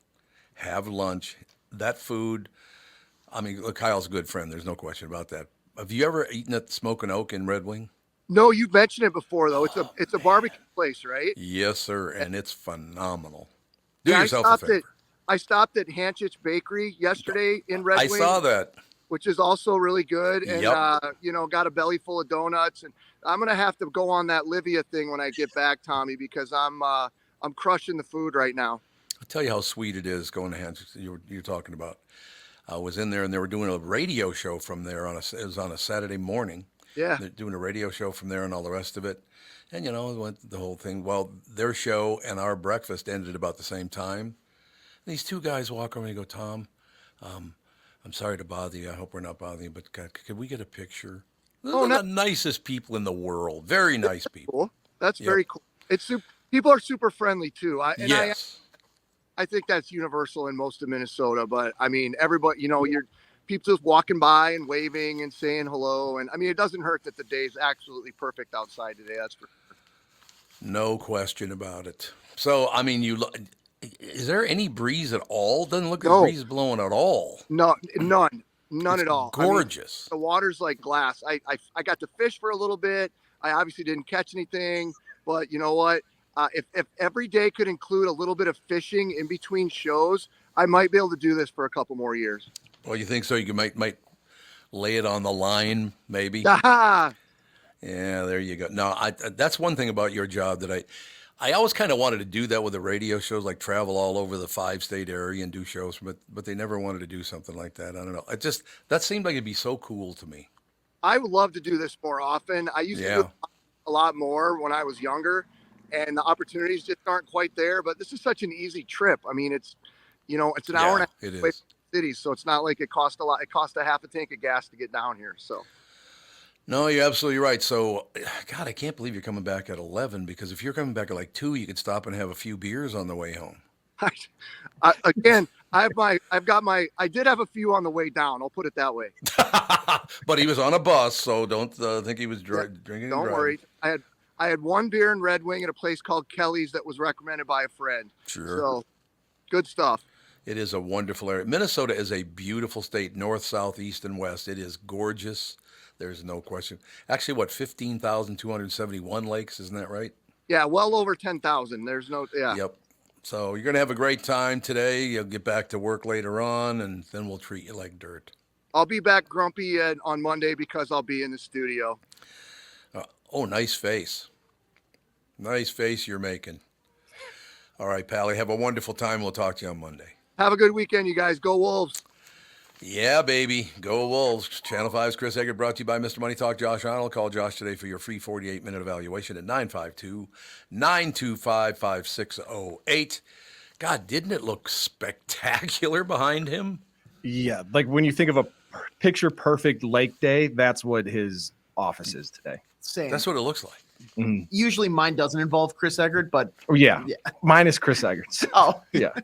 have lunch. That food, I mean, look, Kyle's a good friend. There's no question about that. Have you ever eaten at Smoke and Oak in Red Wing? No, you've mentioned it before, though. It's a barbecue place, right? Yes, sir, and it's phenomenal. Do Yeah, yourself a favor. I stopped at Hanchich Bakery yesterday in Red Wing. I saw that. Which is also really good. And, you know, got a belly full of donuts. And I'm going to have to go on that Livia thing when I get back, Tommy, because I'm crushing the food right now. I'll tell you how sweet it is going to Hanchich. You're talking about. I was in there and they were doing a radio show from there it was on a Saturday morning. Yeah. They're doing a radio show from there and all the rest of it. And, you know, it went the whole thing. Well, their show and our breakfast ended about the same time. These two guys walk over and they go, Tom, I'm sorry to bother you. I hope we're not bothering you, but could we get a picture? They're the nicest people in the world. Very nice people. Cool. That's very cool. People are super friendly too. Yes. I think that's universal in most of Minnesota, but I mean, everybody, you know, people just walking by and waving and saying hello. And I mean, it doesn't hurt that the day's absolutely perfect outside today. That's for sure. No question about it. So, I mean, is there any breeze at all? Doesn't look like the breeze blowing at all. No, none at all. Gorgeous. I mean, the water's like glass. I got to fish for a little bit. I obviously didn't catch anything, but you know what? If every day could include a little bit of fishing in between shows, I might be able to do this for a couple more years. Well, you think so? You might lay it on the line, maybe. Yeah, there you go. No, that's one thing about your job that I always kind of wanted to do that with the radio shows, like travel all over the 5-state area and do shows, but they never wanted to do something like that. I don't know. That seemed like it'd be so cool to me. I would love to do this more often. I used to do a lot more when I was younger, and the opportunities just aren't quite there. But this is such an easy trip. I mean, it's an hour and a half away from the city, so it's not like it costs a lot. It costs a half a tank of gas to get down here. So. No, you're absolutely right. So, God, I can't believe you're coming back at 11, because if you're coming back at like 2, you could stop and have a few beers on the way home. Again, I did have a few on the way down. I'll put it that way. But he was on a bus, so don't think he was drinking. Don't worry. I had one beer in Red Wing at a place called Kelly's that was recommended by a friend. Sure. So, good stuff. It is a wonderful area. Minnesota is a beautiful state, north, south, east, and west. It is gorgeous. There's no question. Actually, 15,271 lakes, isn't that right? Yeah, well over 10,000. There's no, Yep. So you're going to have a great time today. You'll get back to work later on, and then we'll treat you like dirt. I'll be back grumpy on Monday because I'll be in the studio. Nice face. Nice face you're making. All right, Pally, have a wonderful time. We'll talk to you on Monday. Have a good weekend, you guys. Go Wolves. Yeah, baby. Go Wolves. Channel 5's Chris Egert, brought to you by Mr. Money Talk, Josh Arnold. Call Josh today for your free 48-minute evaluation at 952-925-5608. God, didn't it look spectacular behind him? Yeah, like when you think of a picture-perfect lake day, that's what his office is today. Same. That's what it looks like. Mm-hmm. Usually mine doesn't involve Chris Egert, but... Yeah. Mine is Chris Egert's. Oh. Yeah.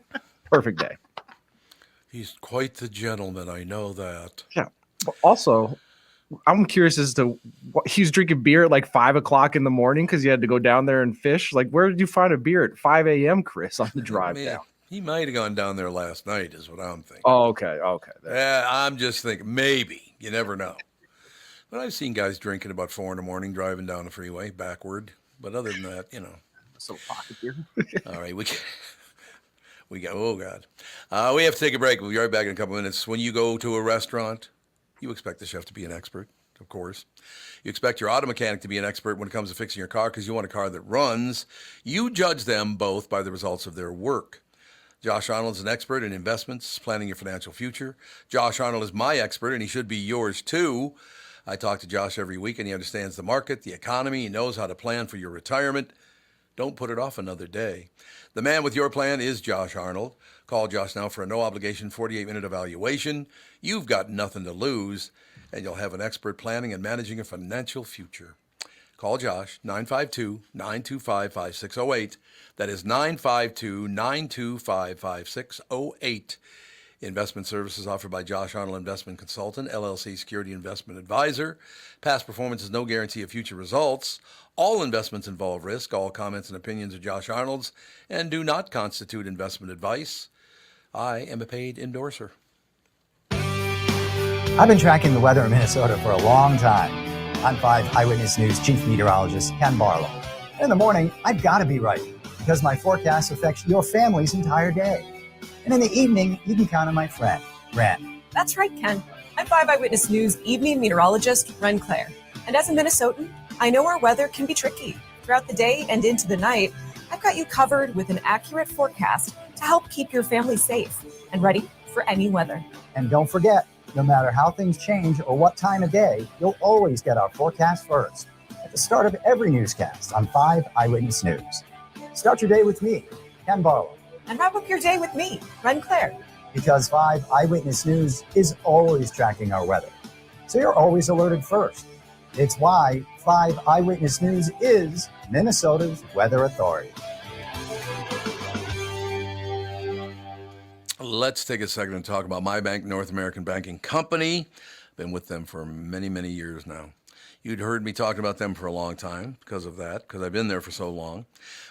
Perfect day. He's quite the gentleman. I know that. Yeah. But also, I'm curious as to what he was drinking beer at like 5 o'clock in the morning because he had to go down there and fish. Like, where did you find a beer at 5 a.m., Chris, on the drive down? He might have gone down there last night, is what I'm thinking. Oh, okay. Yeah, I'm just thinking maybe. You never know. But I've seen guys drinking about 4 in the morning, driving down the freeway backward. But other than that, So pocket beer. All right, We got, oh God. We have to take a break. We'll be right back in a couple minutes. When you go to a restaurant, you expect the chef to be an expert, of course. You expect your auto mechanic to be an expert when it comes to fixing your car because you want a car that runs. You judge them both by the results of their work. Josh Arnold is an expert in investments, planning your financial future. Josh Arnold is my expert, and he should be yours too. I talk to Josh every week, and he understands the market, the economy. He knows how to plan for your retirement. Don't put it off another day. The man with your plan is Josh Arnold. Call Josh now for a no-obligation 48-minute evaluation. You've got nothing to lose, and you'll have an expert planning and managing a financial future. Call Josh, 952-925-5608. That is 952-925-5608. Investment services offered by Josh Arnold Investment Consultant, LLC Security Investment Advisor. Past performance is no guarantee of future results. All investments involve risk. All comments and opinions are Josh Arnold's and do not constitute investment advice. I am a paid endorser. I've been tracking the weather in Minnesota for a long time. I'm 5 Eyewitness News Chief Meteorologist Ken Barlow. In the morning, I've got to be right because my forecast affects your family's entire day. And in the evening, you can count on my friend, Ren. That's right, Ken. I'm 5 Eyewitness News Evening Meteorologist Ren Claire. And as a Minnesotan, I know our weather can be tricky. Throughout the day and into the night, I've got you covered with an accurate forecast to help keep your family safe and ready for any weather. And don't forget, no matter how things change or what time of day, you'll always get our forecast first at the start of every newscast on 5 Eyewitness News. Start your day with me, Ken Barlow. And wrap up your day with me, Ren Claire. Because 5 Eyewitness News is always tracking our weather, so you're always alerted first. It's why 5 Eyewitness News is Minnesota's weather authority. Let's take a second and talk about my bank, North American Banking Company. Been with them for many, many years now. You'd heard me talking about them for a long time because of that, because I've been there for so long.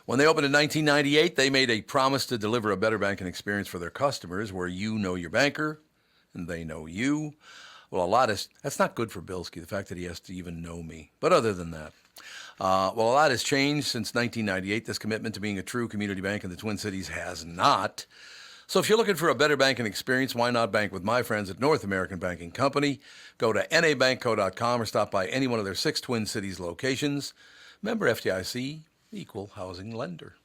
When they opened in 1998, they made a promise to deliver a better banking experience for their customers where you know your banker and they know you. Well, that's not good for Bilski, the fact that he has to even know me. But other than that, a lot has changed since 1998. This commitment to being a true community bank in the Twin Cities has not. So if you're looking for a better banking experience, why not bank with my friends at North American Banking Company? Go to nabankco.com or stop by any one of their 6 Twin Cities locations. Member FDIC, equal housing lender.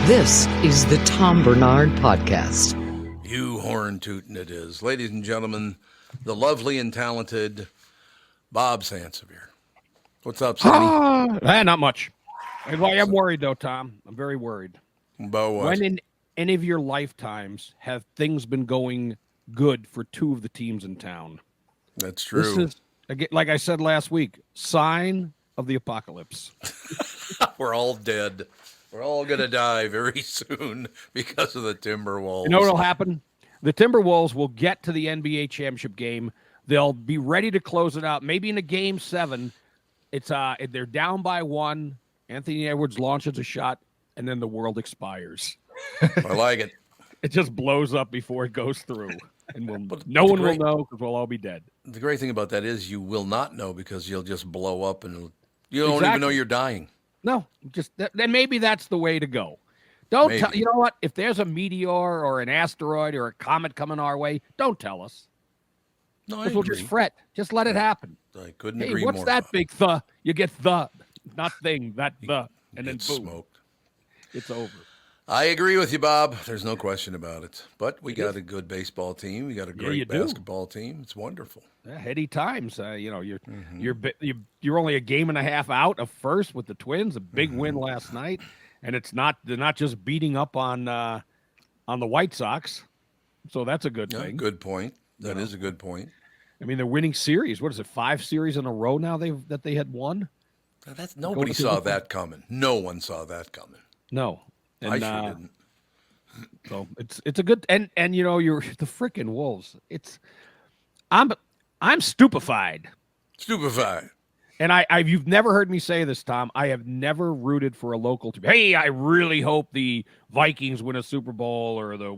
This is the Tom Barnard Podcast. You horn tootin' it is. Ladies and gentlemen, the lovely and talented Bob Sansevere. What's up, Sandy? Not much. I'm worried, though, Tom. I'm very worried. About what? When in any of your lifetimes have things been going good for 2 of the teams in town? That's true. This is, like I said last week, sign of the apocalypse. We're all dead. We're all going to die very soon because of the Timberwolves. You know what will happen? The Timberwolves will get to the NBA championship game. They'll be ready to close it out. Maybe in a game 7, they're down by 1. Anthony Edwards launches a shot, and then the world expires. I like it. It just blows up before it goes through, and no one will know because we'll all be dead. The great thing about that is you will not know because you'll just blow up and you don't even know you're dying. No, then maybe that's the way to go. Don't tell. You know what? If there's a meteor or an asteroid or a comet coming our way, don't tell us. No, because we'll just fret. Just let it happen. I couldn't agree more. What's that big the? You get the, not thing, that the, and then boom. Smoked. It's over. I agree with you, Bob. There's no question about it. But we got a good baseball team. We got a great basketball team. It's wonderful. Yeah, heady times. You're only a game and a half out of first with the Twins. A big win last night, and they're not just beating up on the White Sox. So that's a good thing. Good point. That is a good point. I mean, they're winning series. What is it? 5 series in a row now that they had won. Nobody saw that coming. No one saw that coming. No. And, I sure didn't. So it's a good and you're the freaking Wolves. I'm stupefied. Stupefied. And you've never heard me say this, Tom. I have never rooted for a local team. Hey, I really hope the Vikings win a Super Bowl or the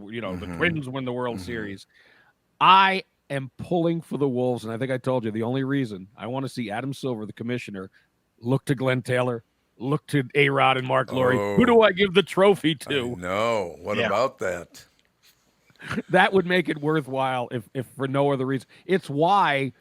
Twins win the World Series. I am pulling for the Wolves, and I think I told you the only reason I want to see Adam Silver, the commissioner, look to Glenn Taylor, look to A-Rod and Mark Laurie. Who do I give the trophy to? No. What about that? That would make it worthwhile if for no other reason. It's why,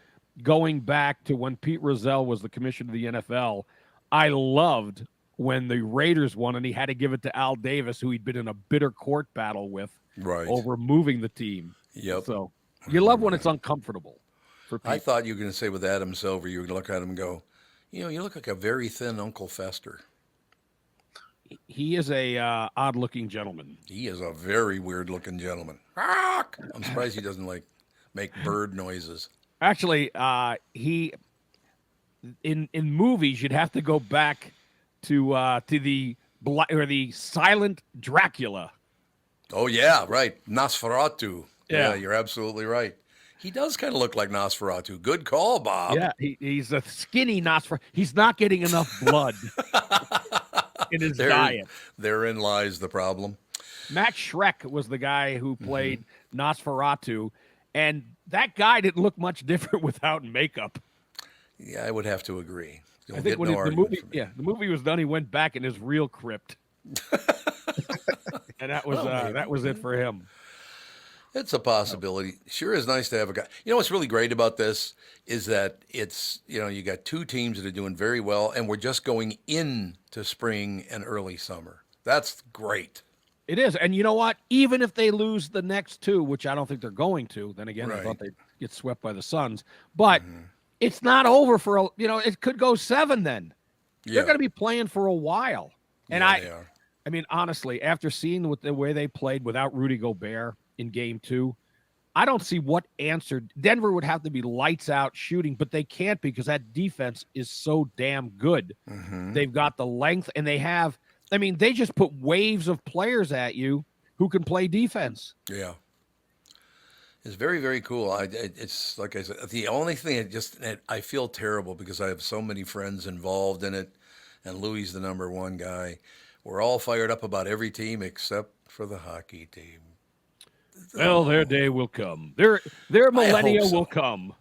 going back to when Pete Rozelle was the commissioner of the NFL, I loved when the Raiders won and he had to give it to Al Davis, who he'd been in a bitter court battle with over moving the team. Yep. So you love when it's uncomfortable for people. I thought you were going to say with Adam Silver, you were going to look at him and go, you look like a very thin Uncle Fester. He is a odd-looking gentleman. He is a very weird-looking gentleman. I'm surprised he doesn't make bird noises. Actually, he in movies you'd have to go back to the silent Dracula. Oh yeah, right, Nosferatu. Yeah, you're absolutely right. He does kind of look like Nosferatu. Good call, Bob. Yeah, he's a skinny Nosferatu. He's not getting enough blood in his diet. Therein lies the problem. Matt Schreck was the guy who played Nosferatu, and that guy didn't look much different without makeup. Yeah, I would have to agree. I think when the movie was done, he went back in his real crypt, and that was it for him. It's a possibility. Sure is nice to have a guy. You know what's really great about this is that it's, you got two teams that are doing very well, and we're just going into spring and early summer. That's great. It is. And you know what? Even if they lose the next two, which I don't think they're going to, then again, I thought they'd get swept by the Suns. But it's not over for, it could go 7 then. Yeah. They're going to be playing for a while. And they are. I mean, honestly, after seeing the way they played without Rudy Gobert in game 2, I don't see what answer. Denver would have to be lights out shooting, but they can't because that defense is so damn good. They've got the length, and they just put waves of players at you who can play defense. Yeah. It's very, very cool. It's like I said, the only thing I feel terrible because I have so many friends involved in it, and Louis the number one guy. We're all fired up about every team except for the hockey team. Well, their day will come. Their millennial will come.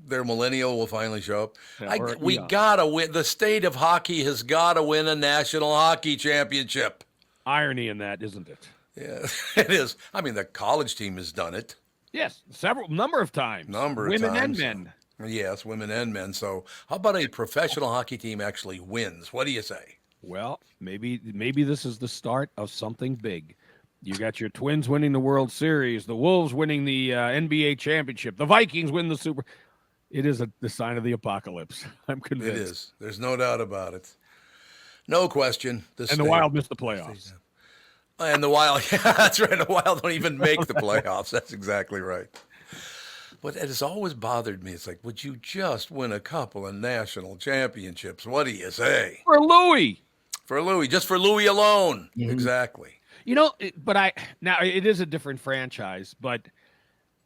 Their millennial will finally show up. Yeah, we gotta win. The state of hockey has got to win a national hockey championship. Irony in that, isn't it? Yeah, it is. I mean, the college team has done it. Yes, number of times. Women and men. Yes, women and men. So how about a professional hockey team actually wins? What do you say? Well, maybe this is the start of something big. You got your Twins winning the World Series, the Wolves winning the NBA championship, the Vikings win the Super. It is the sign of the apocalypse. I'm convinced. It is. There's no doubt about it. No question. The Wild missed the playoffs. And the Wild, yeah, that's right. The Wild don't even make the playoffs. That's exactly right. But it has always bothered me. It's like, would you just win a couple of national championships? What do you say? For Louis. Just for Louis alone. Exactly. But now it is a different franchise, but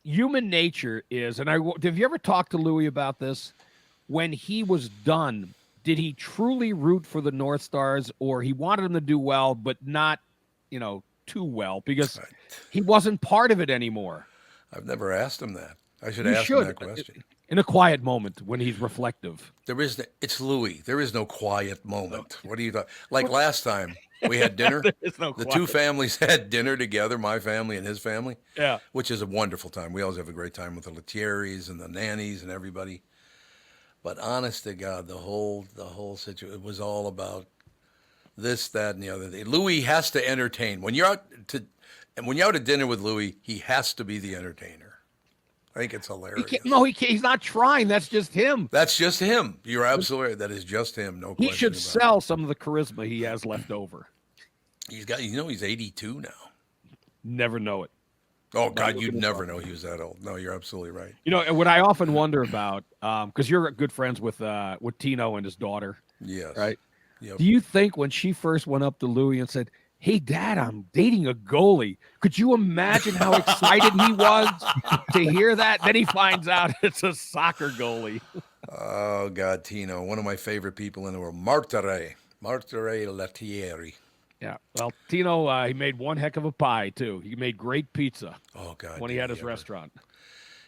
human nature is, and have you ever talked to Louis about this? When he was done, did he truly root for the North Stars, or he wanted them to do well, but not, too well because he wasn't part of it anymore? I've never asked him that. I should ask him that question. In a quiet moment when he's reflective. It's Louis. There is no quiet moment. What are you talking? Like last time we had dinner. The two families had dinner together, my family and his family. Yeah. Which is a wonderful time. We always have a great time with the Letieris and the nannies and everybody. But honest to God, the whole situation, it was all about this, that, and the other thing. Louis has to entertain. When you're out to dinner with Louis, he has to be the entertainer. I think it's hilarious. He's not trying. That's just him. That's just him. You're absolutely right. That is just him. No question. He should sell some of the charisma he has left over. He's 82 now. Never know it. Oh, God, you'd never know he was that old. No, you're absolutely right. What I often wonder about, because you're good friends with Tino and his daughter. Yes. Right? Yep. Do you think when she first went up to Louis and said, "Hey, Dad, I'm dating a goalie," could you imagine how excited he was to hear that? Then he finds out it's a soccer goalie. Oh, God, Tino, one of my favorite people in the world, Martere Latieri. Yeah, well, Tino, he made one heck of a pie, too. He made great pizza. Oh, God. When he had his restaurant.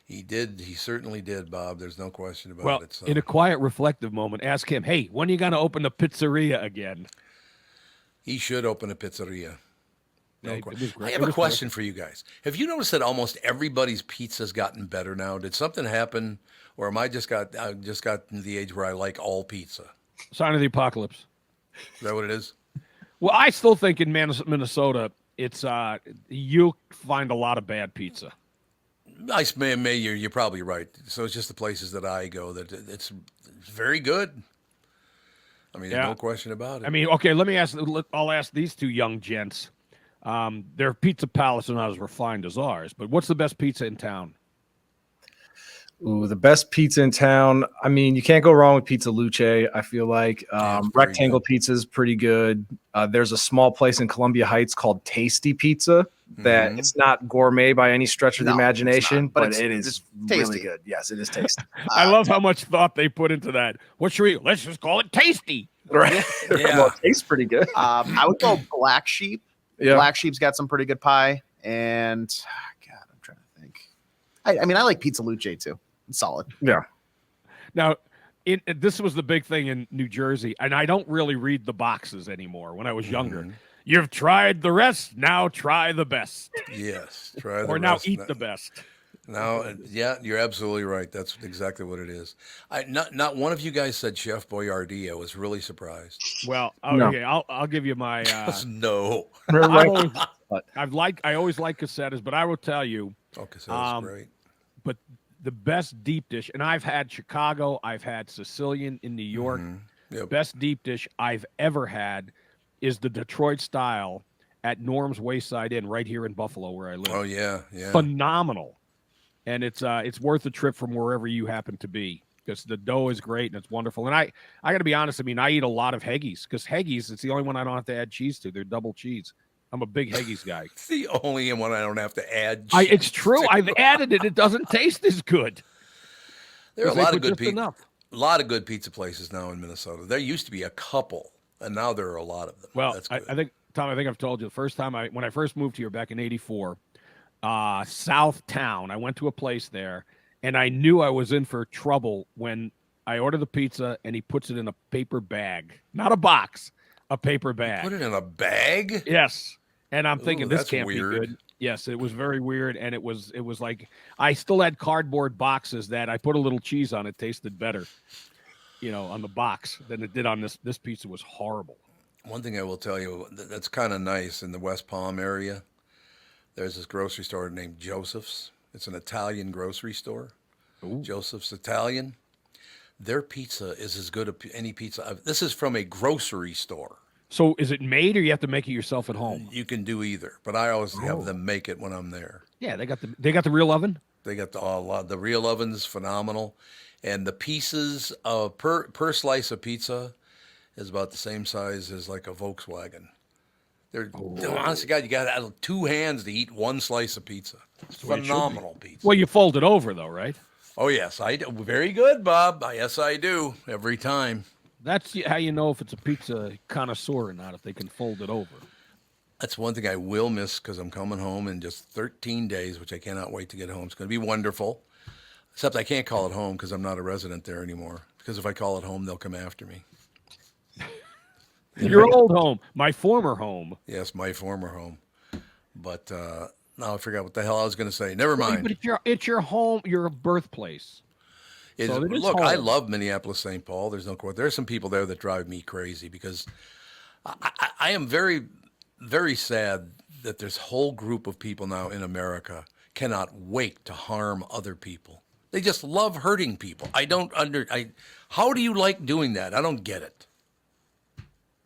He did. He certainly did, Bob. There's no question about Well, it. So. in a quiet, reflective moment, ask him, hey, when are you going to open the pizzeria again? He should open a pizzeria. Yeah, I have a question for you guys. Have you noticed that almost everybody's pizza's gotten better now? Did something happen, or am I just got to the age where I like all pizza? Sign of the apocalypse. Is that what it is? Well, I still think in Minnesota, it's you'll find a lot of bad pizza. You're probably right. So it's just the places that I go that it's very good. I mean, there's no question about it. I mean, okay, I'll ask these two young gents. Their pizza palates are not as refined as ours, but what's the best pizza in town? Ooh, the best pizza in town. I mean, you can't go wrong with Pizza Luce. I feel like Rectangle Pizza is pretty good. There's a small place in Columbia Heights called Tasty Pizza that it's not gourmet by any stretch of the imagination, but it is really good. Yes, it is tasty. I love how much thought they put into that. What should we? Let's just call it Tasty. Right? Well, it tastes pretty good. I would go Black Sheep. Yeah. Black Sheep's got some pretty good pie, and God, I'm trying to think. I mean, I like Pizza Luce too. It's solid. Yeah. Now, this was the big thing in New Jersey, and I don't really read the boxes anymore. When I was younger, you've tried the rest, now try the best. Yes, try the or rest. now eat the best. Now, yeah, you're absolutely right. That's exactly what it is. Not one of you guys said Chef Boyardee. I was really surprised. Well, okay, I'll give you my. No. I always like Casetta's, but I will tell you. Oh, Casetta's great. But the best deep dish, and I've had Chicago, I've had Sicilian in New York. Yep. Best deep dish I've ever had is the Detroit style at Norm's Wayside Inn right here in Buffalo, where I live. Oh yeah, yeah. Phenomenal. And it's worth a trip from wherever you happen to be because the dough is great and it's wonderful. And I got to be honest. I mean, I eat a lot of Heggies because Heggies, it's the only one I don't have to add cheese to. They're double cheese. I'm a big Heggies guy. It's the only one I don't have to add. It's true. I've added it. It doesn't taste as good. There are a lot of good pizza. A lot of good pizza places now in Minnesota. There used to be a couple, and now there are a lot of them. Well, that's good. I think Tom. I think I've told you the first time when I first moved here back in '84. Southtown. I went to a place there, and I knew I was in for trouble when I ordered the pizza, and he puts it in a paper bag, not a box, a paper bag. Put it in a bag? Yes. And I'm thinking this that's can't weird. be good. Yes, it was very weird, and it was like I still had cardboard boxes that I put a little cheese on. It tasted better, on the box than it did on this pizza. Was horrible. One thing I will tell you that's kind of nice in the West Palm area. There's this grocery store named Joseph's. It's an Italian grocery store. Ooh. Joseph's Italian. Their pizza is as good as any pizza. This is from a grocery store. So is it made or you have to make it yourself at home? You can do either, but I always have them make it when I'm there. Yeah, they got the real oven. They got the real oven's phenomenal, and the pieces per slice of pizza is about the same size as like a Volkswagen. Honestly, God, you got 2 hands to eat one slice of pizza. It's phenomenal pizza. Well, you fold it over though, right? Oh yes, I do. Very good, Bob. Yes, I do every time. That's how you know if it's a pizza connoisseur or not, if they can fold it over. That's one thing I will miss because I'm coming home in just 13 days, which I cannot wait to get home. It's going to be wonderful. Except I can't call it home because I'm not a resident there anymore. Because if I call it home, they'll come after me. Your old home, my former home. Yes, my former home. But now I forgot what the hell I was going to say. Never mind. But it's your home, your birthplace. Look, I love Minneapolis, St. Paul. There's no question. There are some people there that drive me crazy because I am very, very sad that this whole group of people now in America cannot wait to harm other people. They just love hurting people. How do you like doing that? I don't get it.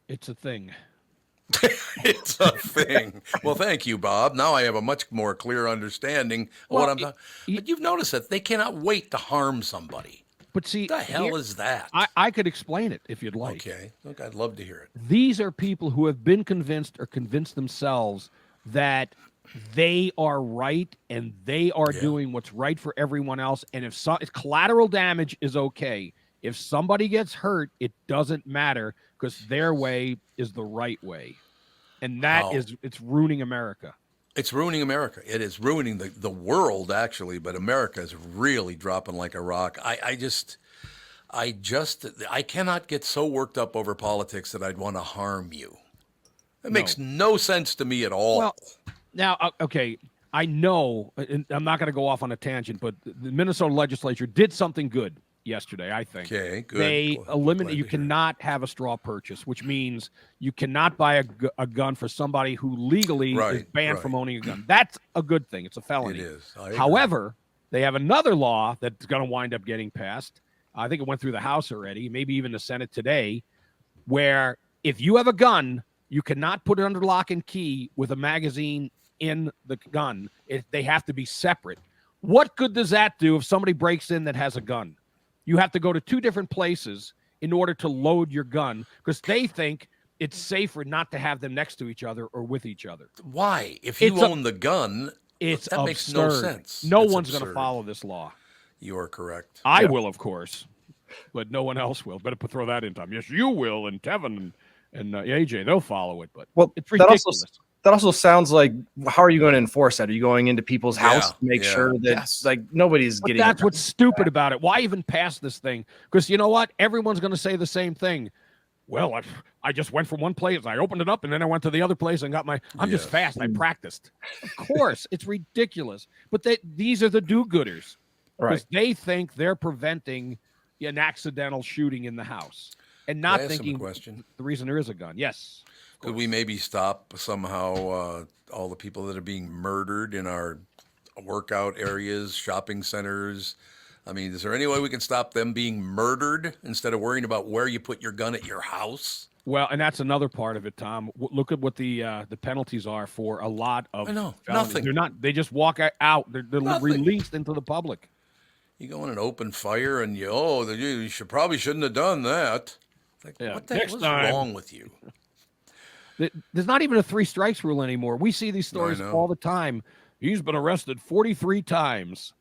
It's a thing. It's a thing. Well, thank you, Bob. Now I have a much more clear understanding of what I'm talking. But you've noticed that they cannot wait to harm somebody. But see, what the hell is that? I could explain it if you'd like. Okay. Look, I'd love to hear it. These are people who have been convinced or convinced themselves that they are right and they are doing what's right for everyone else. And if collateral damage is okay, if somebody gets hurt, it doesn't matter because their way is the right way. And it's ruining America. It's ruining America. It is ruining the world, actually, but America is really dropping like a rock. I cannot get so worked up over politics that I'd want to harm you. It makes no sense to me at all. Well, now, okay, I know, and I'm not going to go off on a tangent, but the Minnesota legislature did something good yesterday, I think. Okay, good. They eliminated, you cannot have a straw purchase, which means you cannot buy a gun for somebody who legally is banned from owning a gun. That's a good thing. It's a felony. It is. However, they have another law that's going to wind up getting passed. I think it went through the House already, maybe even the Senate today, where if you have a gun, you cannot put it under lock and key with a magazine in the gun. They have to be separate. What good does that do if somebody breaks in that has a gun? You have to go to two different places in order to load your gun because they think it's safer not to have them next to each other or with each other. Why? If you own the gun, that makes no sense. No one's going to follow this law. You are correct. I will, of course, but no one else will. Better throw that in time. Yes, you will, and Tevin and AJ, they'll follow it. But it's ridiculous. That also sounds like, how are you going to enforce that? Are you going into people's house to make sure that like nobody's getting? That's what's stupid about it. Why even pass this thing? Because you know what? Everyone's going to say the same thing. Well, I just went from one place, I opened it up, and then I went to the other place and got my. I'm just fast. I practiced. Of course, it's ridiculous. But these are the do-gooders, because they think they're preventing an accidental shooting in the house, and not thinking the reason there is a gun. Yes. Could we maybe stop somehow all the people that are being murdered in our workout areas, shopping centers? I mean, is there any way we can stop them being murdered instead of worrying about where you put your gun at your house? Well, and that's another part of it, Tom. Look at what the penalties are for a lot of felonies. Nothing. They're not. They just walk out. They're released into the public. You go in an open fire and you shouldn't have done that. Like, what the hell is wrong with you? There's not even a 3 strikes rule anymore. We see these stories all the time. He's been arrested 43 times.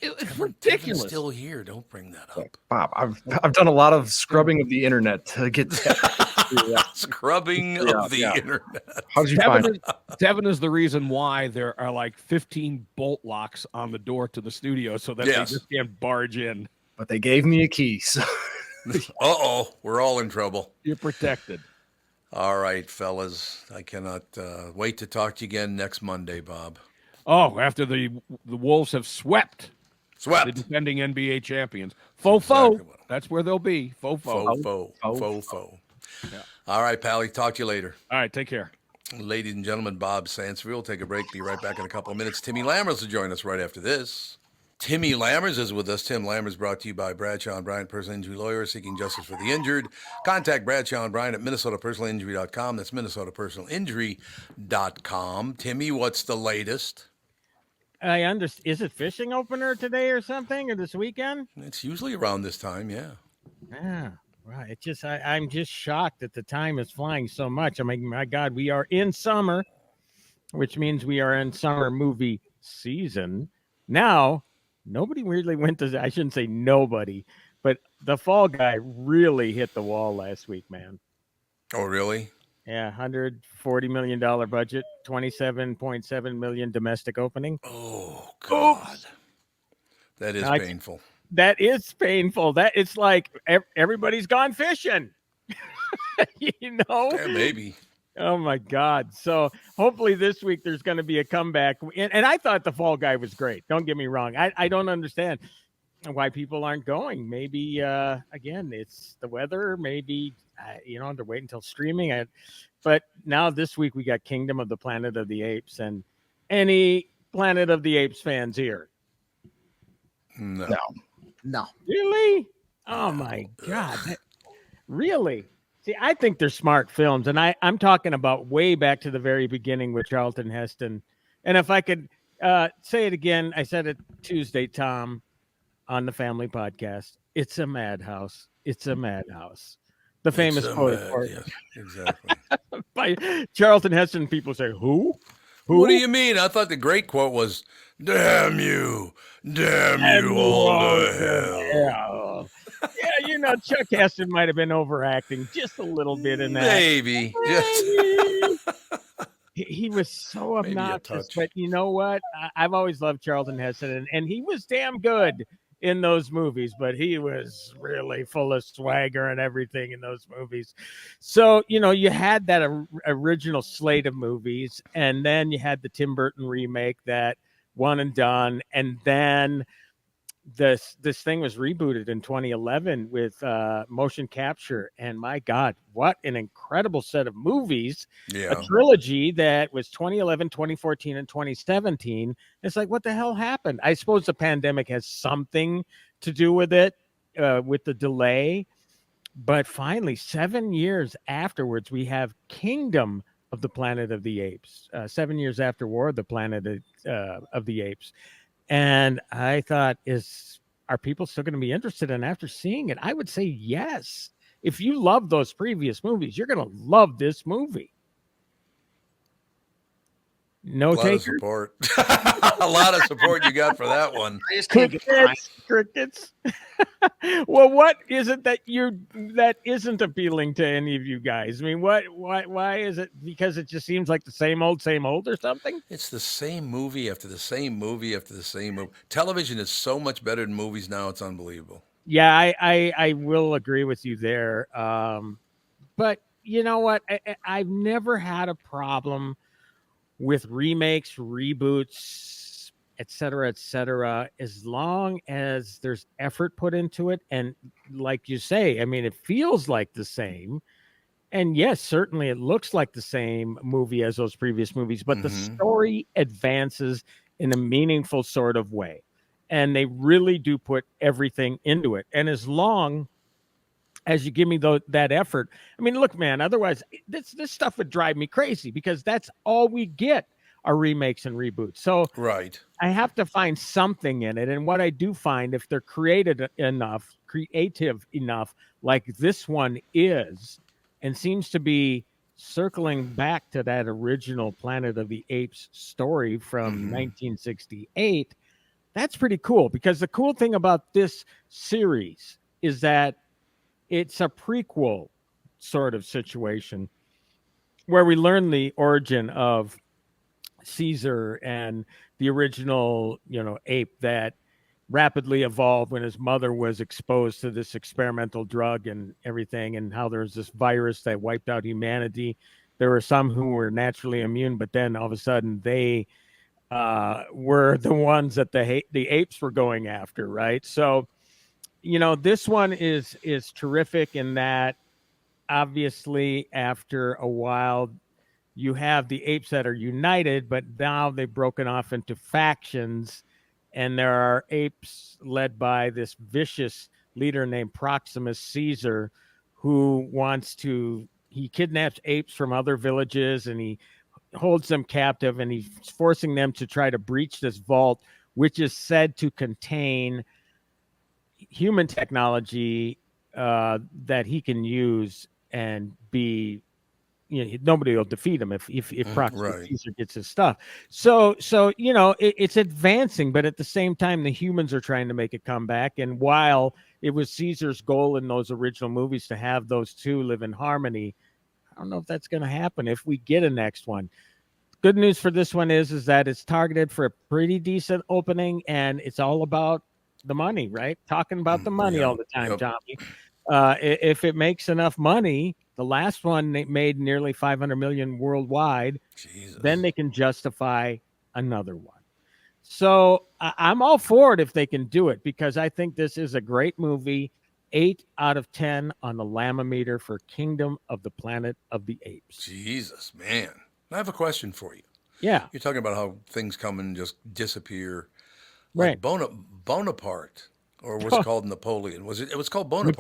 It's ridiculous. Tevin's still here. Don't bring that up, Bob. I've done a lot of scrubbing of the internet to get scrubbing of the internet. How did you find it? Tevin is the reason why there are like 15 bolt locks on the door to the studio so that they just can't barge in. But they gave me a key. So. We're all in trouble. You're protected. All right, fellas. I cannot wait to talk to you again next Monday, Bob. Oh, after the Wolves have swept the defending NBA champions. That's where they'll be. Fofo. Yeah. All right, Pally. Talk to you later. All right, take care. Ladies and gentlemen, Bob Sansevere. We'll take a break. Be right back in a couple of minutes. Timmy Lammers will join us right after this. Timmy Lammers is with us. Tim Lammers brought to you by Bradshaw and Bryant, personal injury lawyer seeking justice for the injured. Contact Bradshaw and Bryant at MinnesotaPersonalInjury.com. That's MinnesotaPersonalInjury.com. Timmy, what's the latest? I understand. Is it fishing opener today or something, or this weekend? It's usually around this time, yeah. Yeah, right. It's just I'm just shocked that the time is flying so much. I mean, my God, we are in summer, which means we are in summer movie season. Now, nobody really went to, I shouldn't say nobody, but the Fall Guy really hit the wall last week, man. Oh, really? Yeah, $140 million budget, $27.7 million domestic opening. Oh, God. That is painful. That is painful. That it's like everybody's gone fishing. You know? Yeah, maybe. Oh, my God. So hopefully this week there's going to be a comeback. And I thought the Fall Guy was great. Don't get me wrong. I don't understand why people aren't going. Maybe, again, it's the weather. Maybe, they're waiting until streaming. But now this week we got Kingdom of the Planet of the Apes. And any Planet of the Apes fans here? No. Really? Oh, my God. Really? See, I think they're smart films, and I'm talking about way back to the very beginning with Charlton Heston. And if I could say it again, I said it Tuesday, Tom, on the Family Podcast. It's a madhouse. It's a madhouse. The famous quote. Yes, exactly. By Charlton Heston, people say, who? What do you mean? I thought the great quote was, damn you all to hell. Yeah, Chuck Heston might have been overacting just a little bit in that. Maybe. He was so Maybe a obnoxious, touch. but you know what? I've always loved Charlton Heston, and he was damn good in those movies, but he was really full of swagger and everything in those movies. So, you had that original slate of movies, and then you had the Tim Burton remake, that one and done, and then this thing was rebooted in 2011 with motion capture, and my God, what an incredible set of movies. A trilogy that was 2011, 2014, and 2017. It's like, what the hell happened? I suppose the pandemic has something to do with it, with the delay, but finally 7 years afterwards we have Kingdom of the Planet of the Apes, 7 years after War of the Planet of the Apes. And I thought, are people still going to be interested in after seeing it? I would say yes. If you love those previous movies, you're going to love this movie. No takers? Support. A lot of support you got for that one. I just can't get crickets. Well, what is it that isn't appealing to any of you guys? I mean, why is it? Because it just seems like the same old or something? It's the same movie after the same movie after the same movie. Television is so much better than movies now. It's unbelievable. Yeah, I will agree with you there. But you know what? I've never had a problem with remakes, reboots, et cetera, as long as there's effort put into it. And like you say, I mean, it feels like the same. And yes, certainly it looks like the same movie as those previous movies, but the story advances in a meaningful sort of way. And they really do put everything into it. And as long as you give me that effort, I mean, look, man, otherwise this stuff would drive me crazy, because that's all we get are remakes and reboots. So right, I have to find something in it. And what I do find, if they're creative enough, like this one is, and seems to be circling back to that original Planet of the Apes story from 1968, that's pretty cool. Because the cool thing about this series is that it's a prequel sort of situation where we learn the origin of Caesar and the original, ape that rapidly evolved when his mother was exposed to this experimental drug and everything, and how there's this virus that wiped out humanity. There were some who were naturally immune, but then all of a sudden they were the ones that the apes were going after, right? So, this one is terrific in that, obviously, after a while, you have the apes that are united, but now they've broken off into factions, and there are apes led by this vicious leader named Proximus Caesar, who he kidnaps apes from other villages, and he holds them captive, and he's forcing them to try to breach this vault, which is said to contain human technology that he can use and be, nobody will defeat him if Proximus Caesar gets his stuff. So it's advancing, but at the same time, the humans are trying to make a comeback. And while it was Caesar's goal in those original movies to have those two live in harmony, I don't know if that's going to happen if we get a next one. Good news for this one is that it's targeted for a pretty decent opening, and it's all about the money, right? Talking about the money all the time, Tommy. If it makes enough money, the last one made nearly 500 million worldwide. Jesus. Then they can justify another one. So I'm all for it if they can do it, because I think this is a great movie. 8 out of 10 on the Lamameter for Kingdom of the Planet of the Apes. Jesus, man. I have a question for you. Yeah. You're talking about how things come and just disappear. Right. Like Bonaparte, or was it called Napoleon? It was called Bonaparte.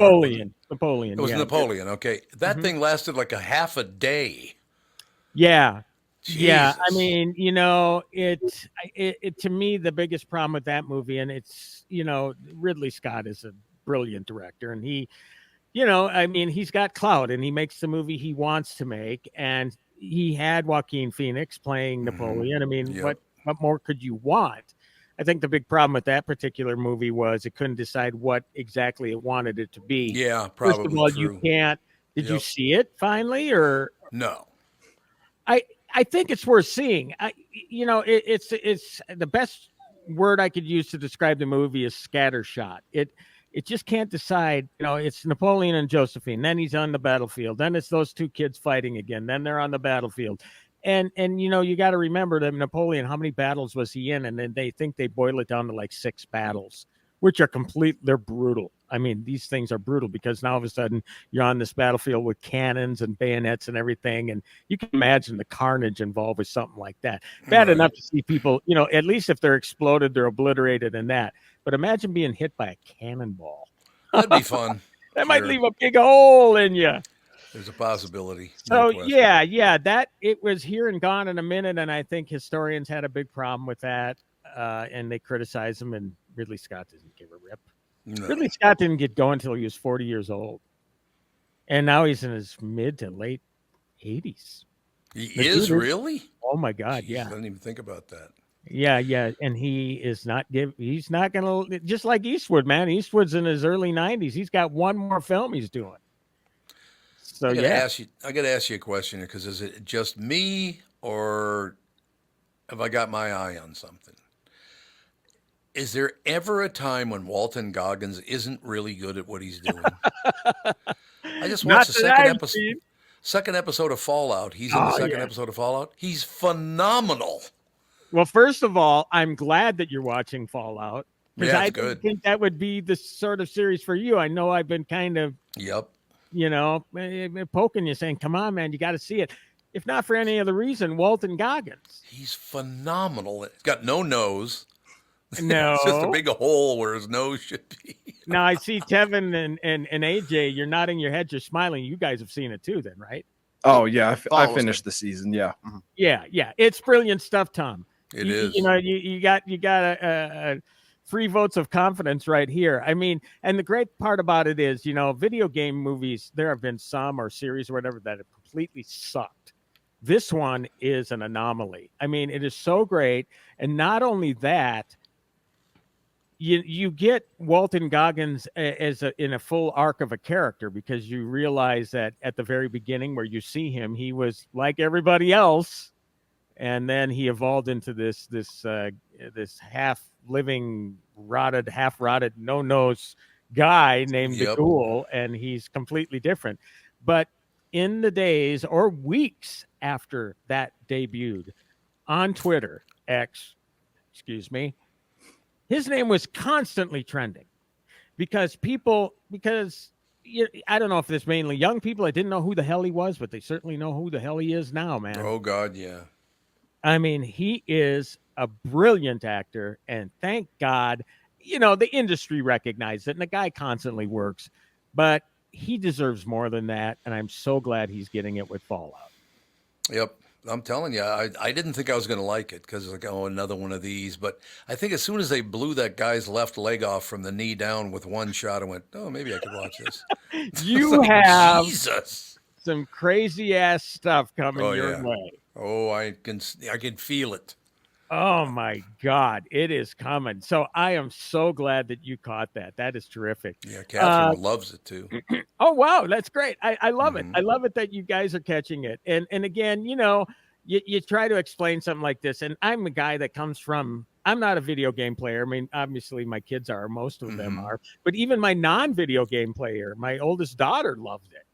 Napoleon. It was Napoleon. Okay. That thing lasted like a half a day. Yeah. Jesus. Yeah. I mean, it to me, the biggest problem with that movie, and it's, Ridley Scott is a brilliant director, and he, he's got clout, and he makes the movie he wants to make. And he had Joaquin Phoenix playing Napoleon. I mean, what more could you want? I think the big problem with that particular movie was it couldn't decide what exactly it wanted it to be. Yeah, probably. First of all, you can't. Did you see it finally, or no? I think it's worth seeing. It's the best word I could use to describe the movie is scattershot. It just can't decide. It's Napoleon and Josephine. Then he's on the battlefield. Then it's those two kids fighting again. Then they're on the battlefield. And you got to remember that Napoleon, how many battles was he in? And then they think they boil it down to like 6 battles, which are they're brutal. I mean, these things are brutal because now all of a sudden you're on this battlefield with cannons and bayonets and everything. And you can imagine the carnage involved with something like that. Bad enough to see people, at least if they're exploded, they're obliterated in that. But imagine being hit by a cannonball. That'd be fun. That might leave a big hole in you. There's a possibility. So that it was here and gone in a minute. And I think historians had a big problem with that. And they criticized him, and Ridley Scott didn't give a rip. No. Ridley Scott didn't get going until he was 40 years old. And now he's in his mid to late 80s. He is really? Oh my God. Jeez, yeah. I didn't even think about that. Yeah. And he is he's not going to, just like Eastwood, man. Eastwood's in his early 90s. He's got one more film he's doing. So I got to ask you a question here, because is it just me, or have I got my eye on something? Is there ever a time when Walton Goggins isn't really good at what he's doing? I just watched the second episode of Fallout. He's in the second episode of Fallout. He's phenomenal. Well, first of all, I'm glad that you're watching Fallout, because I didn't think that would be the sort of series for you. I know I've been kind of, poking you, saying, come on, man, you got to see it. If not for any other reason, Walton Goggins. He's phenomenal. He's got no nose. No, it's just a big hole where his nose should be. Now I see Tevin and AJ. You're nodding your head. You're smiling. You guys have seen it too, then, right? Oh yeah, I finished the season. Yeah, yeah. It's brilliant stuff, Tom. It is. You got a free votes of confidence right here. I mean, and the great part about it is, video game movies. There have been some or series or whatever that have completely sucked. This one is an anomaly. I mean, it is so great, and not only that. You get Walton Goggins in a full arc of a character, because you realize that at the very beginning where you see him, he was like everybody else, and then he evolved into this half living, half rotted, no nose guy named the Ghoul, and he's completely different. But in the days or weeks after that debuted on Twitter, his name was constantly trending because I don't know if it's mainly young people that didn't know who the hell he was, but they certainly know who the hell he is now, man. Oh, God, yeah. I mean, he is a brilliant actor, and thank God, the industry recognized it, and the guy constantly works, but he deserves more than that, and I'm so glad he's getting it with Fallout. Yep. I'm telling you, I didn't think I was going to like it, because like, another one of these. But I think as soon as they blew that guy's left leg off from the knee down with one shot, I went, oh, maybe I could watch this. You have some crazy ass stuff coming your way. Oh, I can feel it. Oh my God, it is coming. So I am so glad that you caught that. That is terrific. Yeah, Catherine loves it too. Oh wow, that's great. I love it. I love it that you guys are catching it. And again, you try to explain something like this, and I'm a guy that comes from. I'm not a video game player. I mean, obviously my kids are, most of them are, but even my non-video game player, my oldest daughter loved it.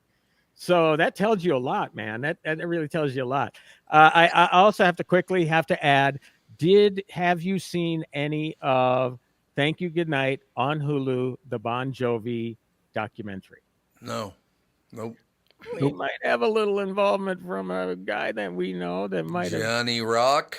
So that tells you a lot, man. That really tells you a lot. I also have to add. Have you seen any of Thank You Good Night on Hulu, the Bon Jovi documentary? No. Nope. He might have a little involvement from a guy that we know that might have. Johnny Rock.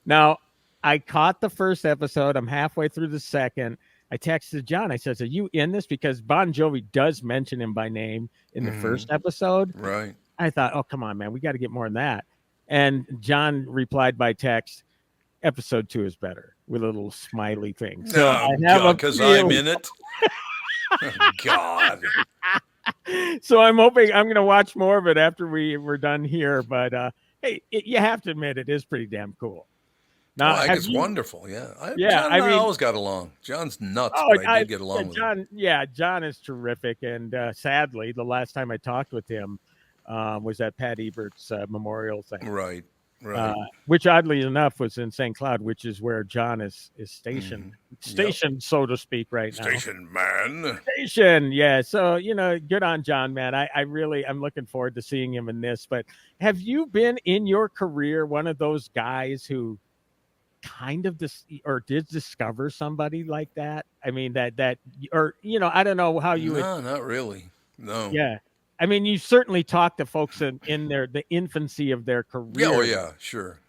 Now, I caught the first episode. I'm halfway through the second. I texted John. I said, are you in this? Because Bon Jovi does mention him by name in the first episode. Right. I thought, oh, come on, man. We got to get more than that. And John replied by text, episode 2 is better, with a little smiley thing. So I have because I'm in it. Oh, God. So I'm hoping I'm going to watch more of it after we're done here. But hey, you have to admit it is pretty damn cool. Now, I think it's wonderful. Yeah. John and I always got along. John's nuts, but I did get along with him. Yeah, John is terrific. And sadly, the last time I talked with him, was at Pat Ebert's memorial thing. Right. Which oddly enough was in St. Cloud, which is where John is stationed, so to speak, right now. Station, yeah. So, good on John, man. I'm looking forward to seeing him in this. But have you been in your career one of those guys who kind of did discover somebody like that? I mean, I don't know how you would. No, not really. No. Yeah. I mean, you certainly talk to folks in the infancy of their career. Yeah, oh yeah, sure.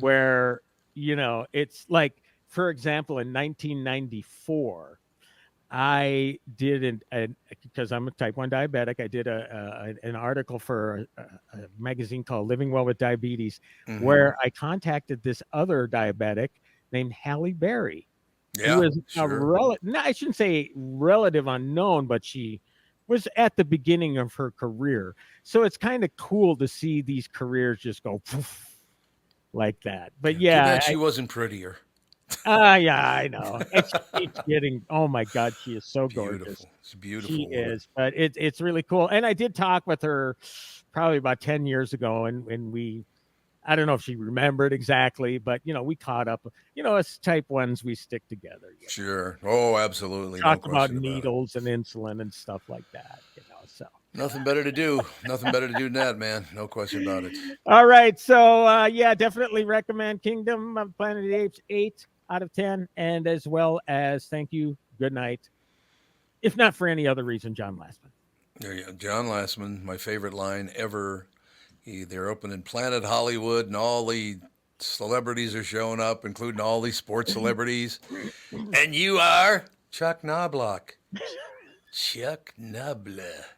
Where, it's like, for example, in 1994, I did because I'm a type 1 diabetic, I did an article for a magazine called Living Well with Diabetes, where I contacted this other diabetic named Halle Berry. Yeah, who was I shouldn't say relative unknown, but she was at the beginning of her career. So it's kind of cool to see these careers just go poof, like that. But yeah, she wasn't prettier. Yeah, I know. It's getting, oh my God, she is so gorgeous. It's beautiful. She is, but it's really cool. And I did talk with her probably about 10 years ago, and we, I don't know if she remembered exactly, but we caught up. As type 1s, we stick together. Sure. Oh, absolutely. Talk about needles and insulin and stuff like that. So nothing better to do. Nothing better to do than that, man. No question about it. All right. So definitely recommend Kingdom of Planet of the Apes 8 out of 10, and as well as thank you, good night. If not for any other reason, John Lastman. Yeah, John Lastman, my favorite line ever. They're opening Planet Hollywood, and all the celebrities are showing up, including all these sports celebrities. And you are Chuck Knobloch. Chuck Knobloch.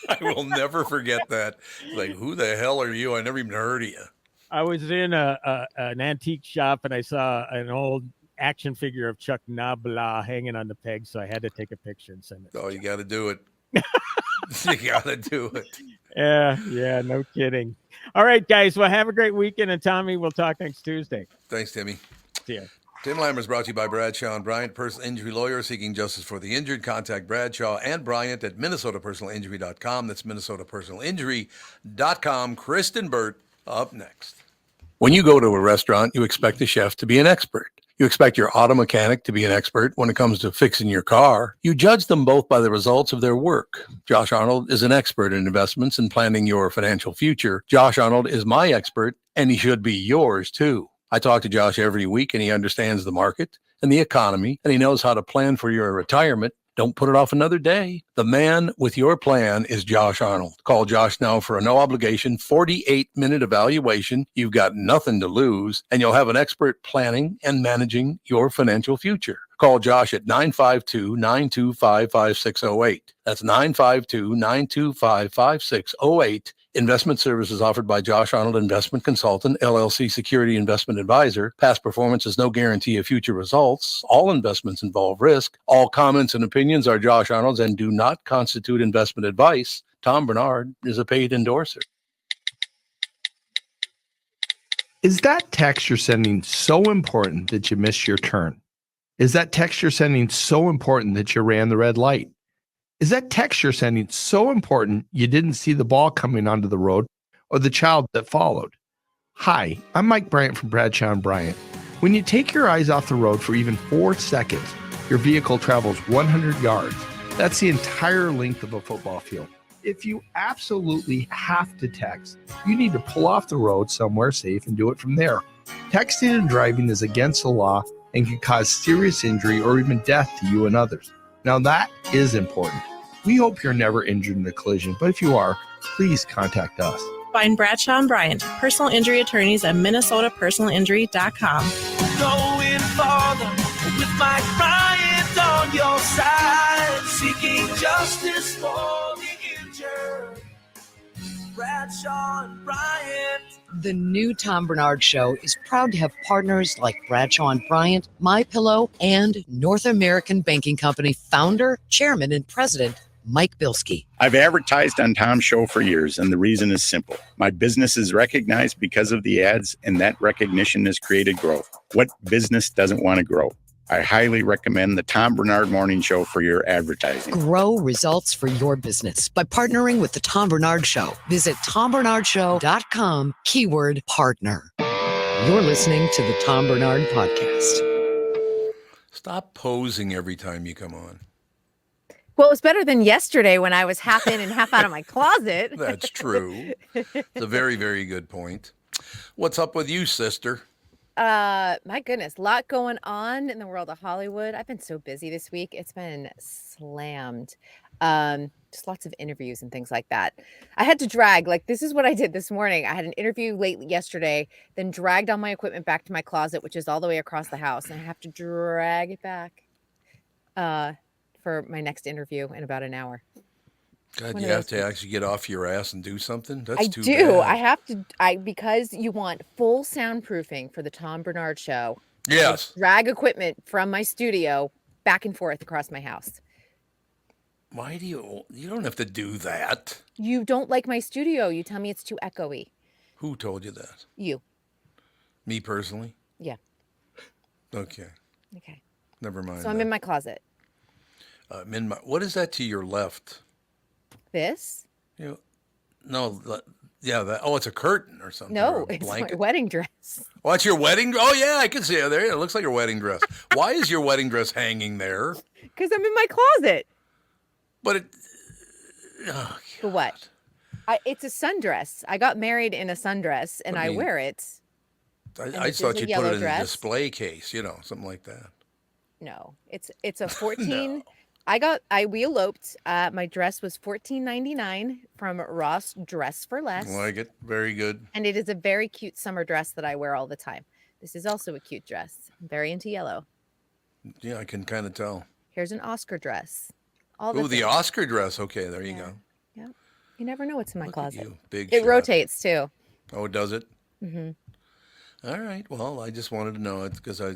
I will never forget that. Like, who the hell are you? I never even heard of you. I was in an antique shop, and I saw an old action figure of Chuck Knobloch hanging on the peg, so I had to take a picture and send it. Oh, you got to do it. You got to do it. Yeah, no kidding. All right, guys. Well, have a great weekend. And Tommy, we'll talk next Tuesday. Thanks, Timmy. See ya. Tim Lammer is brought to you by Bradshaw and Bryant, personal injury lawyer seeking justice for the injured. Contact Bradshaw and Bryant at MinnesotaPersonalInjury.com. That's MinnesotaPersonalInjury.com. Kristen Burt up next. When you go to a restaurant, you expect the chef to be an expert. You expect your auto mechanic to be an expert when it comes to fixing your car. You judge them both by the results of their work. Josh Arnold is an expert in investments and planning your financial future. Josh Arnold is my expert, and he should be yours too. I talk to Josh every week, and he understands the market and the economy, and he knows how to plan for your retirement. Don't put it off another day. The man with your plan is Josh Arnold. Call Josh now for a no-obligation 48-minute evaluation. You've got nothing to lose, and you'll have an expert planning and managing your financial future. Call Josh at 952-925-5608. That's 952-925-5608. Investment services offered by Josh Arnold Investment Consultant, LLC Security Investment Advisor. Past performance is no guarantee of future results. All investments involve risk. All comments and opinions are Josh Arnold's and do not constitute investment advice. Tom Barnard is a paid endorser. Is that text you're sending so important that you missed your turn? Is that text you're sending so important that you ran the red light? Is that text you're sending so important you didn't see the ball coming onto the road or the child that followed? Hi, I'm Mike Bryant from Bradshaw and Bryant. When you take your eyes off the road for even 4 seconds, your vehicle travels 100 yards. That's the entire length of a football field. If you absolutely have to text, you need to pull off the road somewhere safe and do it from there. Texting and driving is against the law and can cause serious injury or even death to you and others. Now that is important. We hope you're never injured in a collision, but if you are, please contact us. Find Bradshaw and Bryant, personal injury attorneys at MinnesotaPersonalInjury.com. Going farther with Mike Bryant on your side, seeking justice for the injured. Bradshaw and Bryant. The new Tom Barnard Show is proud to have partners like Bradshaw and Bryant, MyPillow, and North American Banking Company founder, chairman, and president, Mike Bilski. I've advertised on Tom's show for years, and the reason is simple. My business is recognized because of the ads, and that recognition has created growth. What business doesn't want to grow? I highly recommend the Tom Barnard Morning Show for your advertising. Grow results for your business by partnering with the Tom Barnard Show. Visit TomBarnardShow.com, keyword partner. You're listening to the Tom Barnard Podcast. Stop posing every time you come on. Well, it was better than yesterday when I was half in and half out of my closet. That's true. It's a very, very good point. What's up with you, sister? My goodness, a lot going on in the world of Hollywood. I've been so busy this week. It's been slammed. Just lots of interviews and things like that. I had to drag, like, this is what I did this morning. I had an interview late yesterday, then dragged all my equipment back to my closet, which is all the way across the house. And I have to drag it back for my next interview in about an hour. God, you have to actually get off your ass and do something? That's I too do. bad. I have to. Because you want full soundproofing for the Tom Barnard Show. Yes. I drag equipment from my studio back and forth across my house. Why do you don't have to do that. You don't like my studio. You tell me it's too echoey. Who told you that? You. Me personally? Yeah. Okay. Okay. Never mind. So I'm in my closet. What is that to your left? This? No, yeah. It's a curtain or something. No, or a it's blanket. my wedding dress. Oh, that's your wedding? Oh, yeah, I can see it there. It looks like your wedding dress. Why is your wedding dress hanging there? Because I'm in my closet. But it... For what? It's a sundress. I got married in a sundress, and I wear it. I thought you'd put it in a display case, something like that. No, it's a 14... No. We eloped. My dress was $14.99 from Ross Dress for Less. Like it. Very good. And it is a very cute summer dress that I wear all the time. This is also a cute dress. I'm very into yellow. Yeah, I can kind of tell. Here's an Oscar dress. The Oscar dress. Okay, there you go. Yeah. You never know what's in my closet. Big it shot. rotates too. Oh, does it? Mm-hmm. All right. Well, I just wanted to know it because are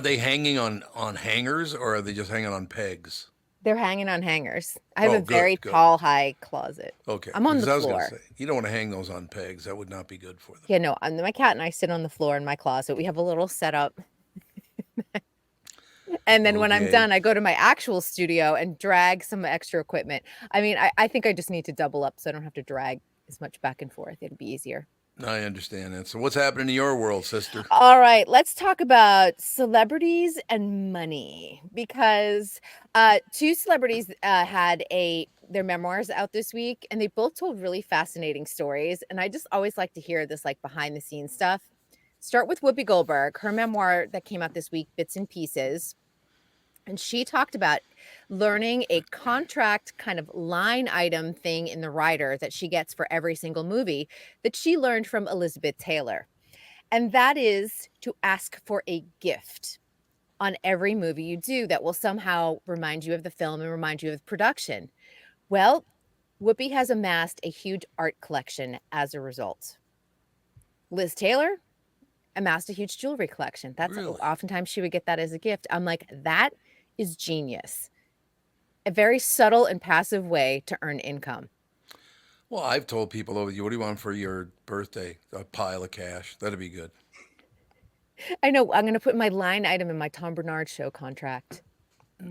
they hanging on hangers or are they just hanging on pegs? They're hanging on hangers. I have a very tall, high closet. Okay. I'm on the I was floor. gonna say, you don't want to hang those on pegs. That would not be good for them. Yeah, no. My cat and I sit on the floor in my closet. We have a little setup. And then when I'm done, I go to my actual studio and drag some extra equipment. I mean, I think I just need to double up so I don't have to drag as much back and forth. It'd be easier. I understand that. So what's happening in your world, sister? All right, let's talk about celebrities and money because two celebrities had their memoirs out this week, and they both told really fascinating stories. And I just always like to hear this like behind the scenes stuff. Start with Whoopi Goldberg, her memoir that came out this week, Bits and Pieces. And she talked about learning a contract kind of line item thing in the rider that she gets for every single movie that she learned from Elizabeth Taylor. And that is to ask for a gift on every movie you do that will somehow remind you of the film and remind you of the production. Well, Whoopi has amassed a huge art collection as a result. Liz Taylor amassed a huge jewelry collection. That's oftentimes she would get that as a gift. I'm like, that is genius. A very subtle and passive way to earn income. Well, I've told people, what do you want for your birthday? A pile of cash. That'd be good. I know. I'm going to put my line item in my Tom Barnard Show contract.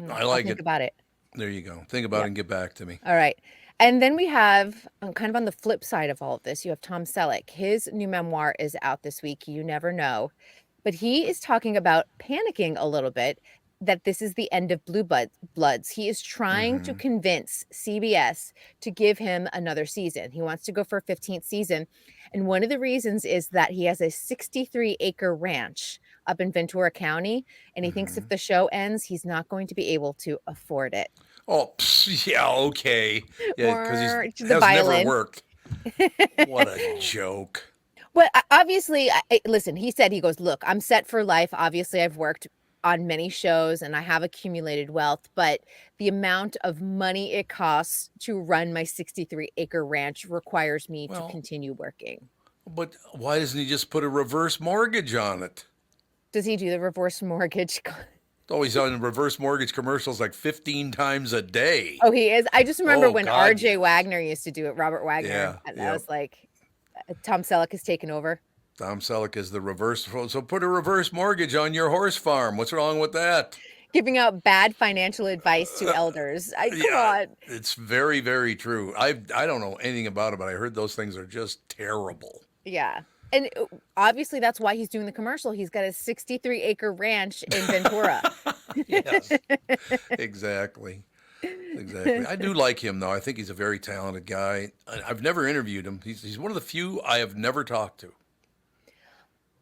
I like it. Think about it. There you go. Think about it and get back to me. All right. And then we have, kind of on the flip side of all of this, you have Tom Selleck. His new memoir is out this week. You never know. But he is talking about panicking a little bit that this is the end of Blue Bloods. He is trying to convince CBS to give him another season. He wants to go for a 15th season. And one of the reasons is that he has a 63-acre ranch up in Ventura County. And he thinks if the show ends, he's not going to be able to afford it. Oh, yeah, okay. Yeah, because he has never worked. What a joke. Well, obviously, listen, he goes, look, I'm set for life. Obviously, I've worked on many shows and I have accumulated wealth, but the amount of money it costs to run my 63-acre ranch requires me to continue working. But why doesn't he just put a reverse mortgage on it? Does he do the reverse mortgage? Oh, he's on reverse mortgage commercials like 15 times a day. Oh, he is? I just remember when RJ Wagner used to do it, Robert Wagner. Yeah, and I was like, Tom Selleck has taken over. Tom Selleck is the reverse. So put a reverse mortgage on your horse farm. What's wrong with that? Giving out bad financial advice to elders. Come on. It's very, very true. I don't know anything about it, but I heard those things are just terrible. Yeah. And obviously that's why he's doing the commercial. He's got a 63-acre ranch in Ventura. Yes, exactly. I do like him, though. I think he's a very talented guy. I've never interviewed him. He's one of the few I have never talked to.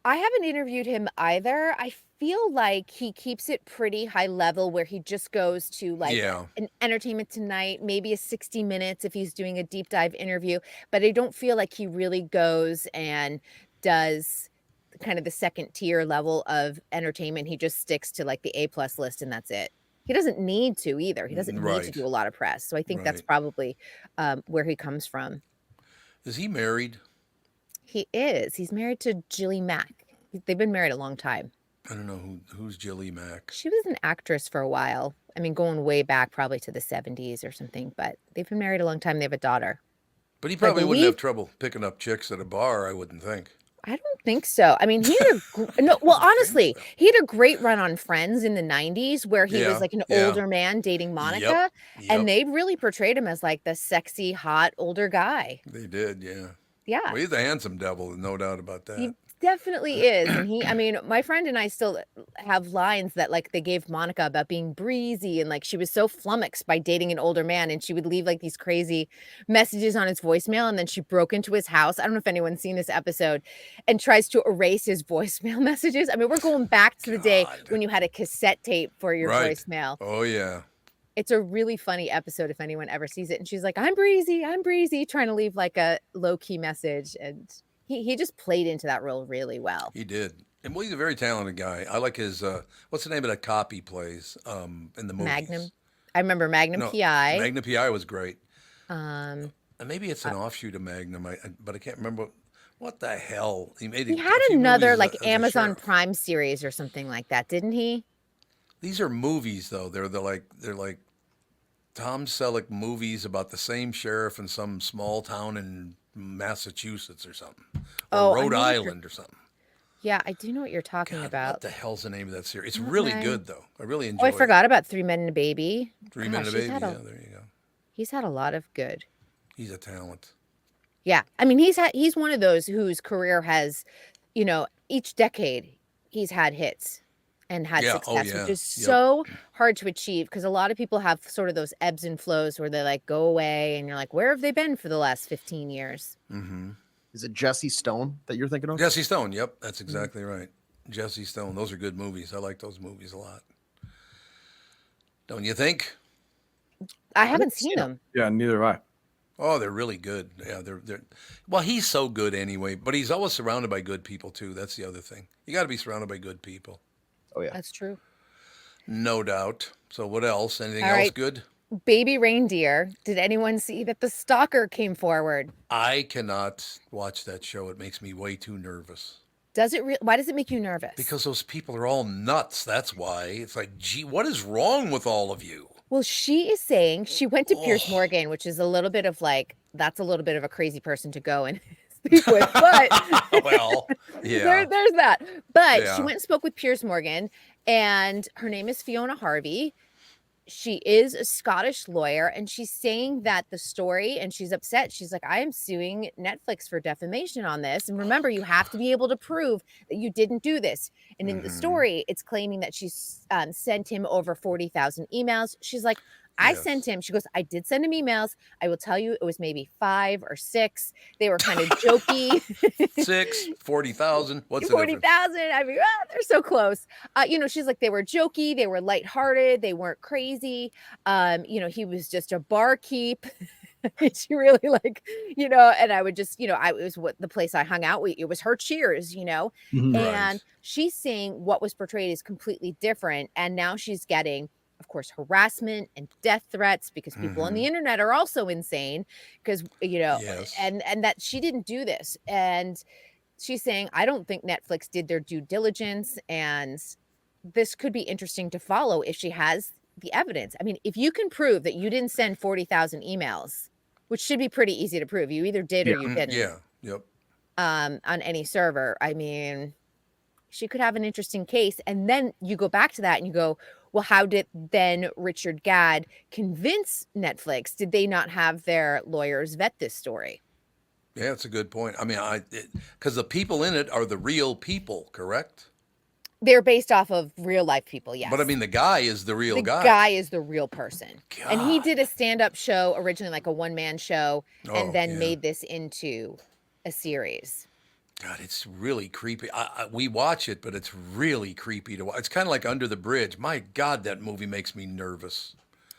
I haven't interviewed him either. I feel like he keeps it pretty high level where he just goes to like an Entertainment Tonight, maybe a 60 Minutes if he's doing a deep dive interview. But I don't feel like he really goes and does kind of the second tier level of entertainment. He just sticks to like the A+ list and that's it. He doesn't need to either. He doesn't need to do a lot of press. So I think that's probably where he comes from. Is he married? He is. He's married to Jilly Mack. They've been married a long time. I don't know who's Jilly Mack. She was an actress for a while. I mean, going way back probably to the 70s or something, but they've been married a long time. They have a daughter. But he probably wouldn't have trouble picking up chicks at a bar, I wouldn't think. I don't think so. I mean, he had honestly, he had a great run on Friends in the 90s where he was like an older man dating Monica. And they really portrayed him as like the sexy, hot, older guy. They did, yeah. Yeah. Well, he's a handsome devil, no doubt about that. He definitely is. And my friend and I still have lines that like they gave Monica about being breezy and like she was so flummoxed by dating an older man and she would leave like these crazy messages on his voicemail and then she broke into his house. I don't know if anyone's seen this episode and tries to erase his voicemail messages. I mean, we're going back to the day when you had a cassette tape for your voicemail. Oh, yeah. It's a really funny episode if anyone ever sees it. And she's like, I'm breezy, trying to leave like a low-key message. And he just played into that role really well. He did. And well, he's a very talented guy. I like his, what's the name of that cop he plays in the movies? Magnum. I remember Magnum PI. Magnum PI was great. And maybe it's an offshoot of Magnum, but I can't remember. What the hell? He had another like Amazon Prime series or something like that, didn't he? These are movies, though. They're like Tom Selleck movies about the same sheriff in some small town in Massachusetts or something, or Rhode Island or something. Yeah, I do know what you're talking about. What the hell's the name of that series? It's really good, though. I really enjoy it. I forgot about 3 Men and a Baby. 3 Men and a Baby, there you go. He's had a lot of good. He's a talent. Yeah, I mean, he's one of those whose career has, each decade he's had hits and had success, which is so hard to achieve because a lot of people have sort of those ebbs and flows where they like go away and you're like, where have they been for the last 15 years? Mm-hmm. Is it Jesse Stone that you're thinking of? Jesse Stone. Yep, that's exactly right. Jesse Stone. Those are good movies. I like those movies a lot. Don't you think? I haven't seen them. Yeah, neither have I. Oh, they're really good. Yeah, they're. Well, he's so good anyway, but he's always surrounded by good people too. That's the other thing. You got to be surrounded by good people. Oh yeah, that's true. No doubt. So what else? Anything else good? Baby Reindeer. Did anyone see that the stalker came forward? I cannot watch that show. It makes me way too nervous. Does it? Why does it make you nervous? Because those people are all nuts. That's why. It's like, gee, what is wrong with all of you? Well, she is saying she went to Piers Morgan, which is a little bit of like, that's a little bit of a crazy person to go and speak with. But well, yeah, there's that. But she went and spoke with Piers Morgan, and her name is Fiona Harvey. She is a Scottish lawyer, and she's saying that the story, and she's upset. She's like, I am suing Netflix for defamation on this. And remember, you have to be able to prove that you didn't do this. And in the story, it's claiming that she's sent him over 40,000 emails. She's like, I sent him. She goes, I did send him emails. I will tell you, it was maybe 5 or 6. They were kind of jokey. 6, 40,000. What's 40,000. I mean, they're so close. She's like, they were jokey. They were lighthearted. They weren't crazy. He was just a barkeep. She really and I would just, it was the place I hung out with. It was her Cheers, and she's saying what was portrayed is completely different. And now she's getting, of course, harassment and death threats because people on the internet are also insane because, and that she didn't do this. And she's saying, I don't think Netflix did their due diligence. And this could be interesting to follow if she has the evidence. I mean, if you can prove that you didn't send 40,000 emails, which should be pretty easy to prove, you either did or you didn't. Yeah. Yep. on any server. I mean, she could have an interesting case. And then you go back to that and you go, well, how did then Richard Gadd convince Netflix? Did they not have their lawyers vet this story? Yeah, that's a good point. I mean, because the people in it are the real people, correct? They're based off of real life people, yes. But I mean, the guy is the real guy. The guy is the real person. God. And he did a stand-up show, originally like a one-man show, and then made this into a series. God, it's really creepy. We watch it, but it's really creepy to watch. It's kind of like Under the Bridge. My God, that movie makes me nervous.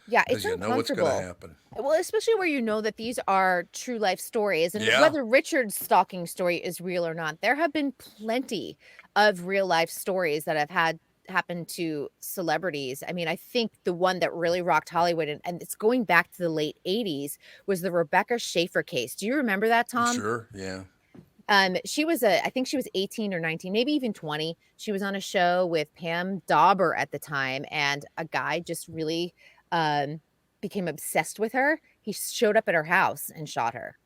Yeah, it's you know what's going to happen. Well, especially where you know that these are true life stories. And whether Richard's stalking story is real or not, there have been plenty of real life stories that have had happen to celebrities. I mean, I think the one that really rocked Hollywood, and it's going back to the late 80s, was the Rebecca Schaefer case. Do you remember that, Tom? Sure, yeah. She was I think she was 18 or 19, maybe even 20. She was on a show with Pam Dauber at the time, and a guy just really became obsessed with her. He showed up at her house and shot her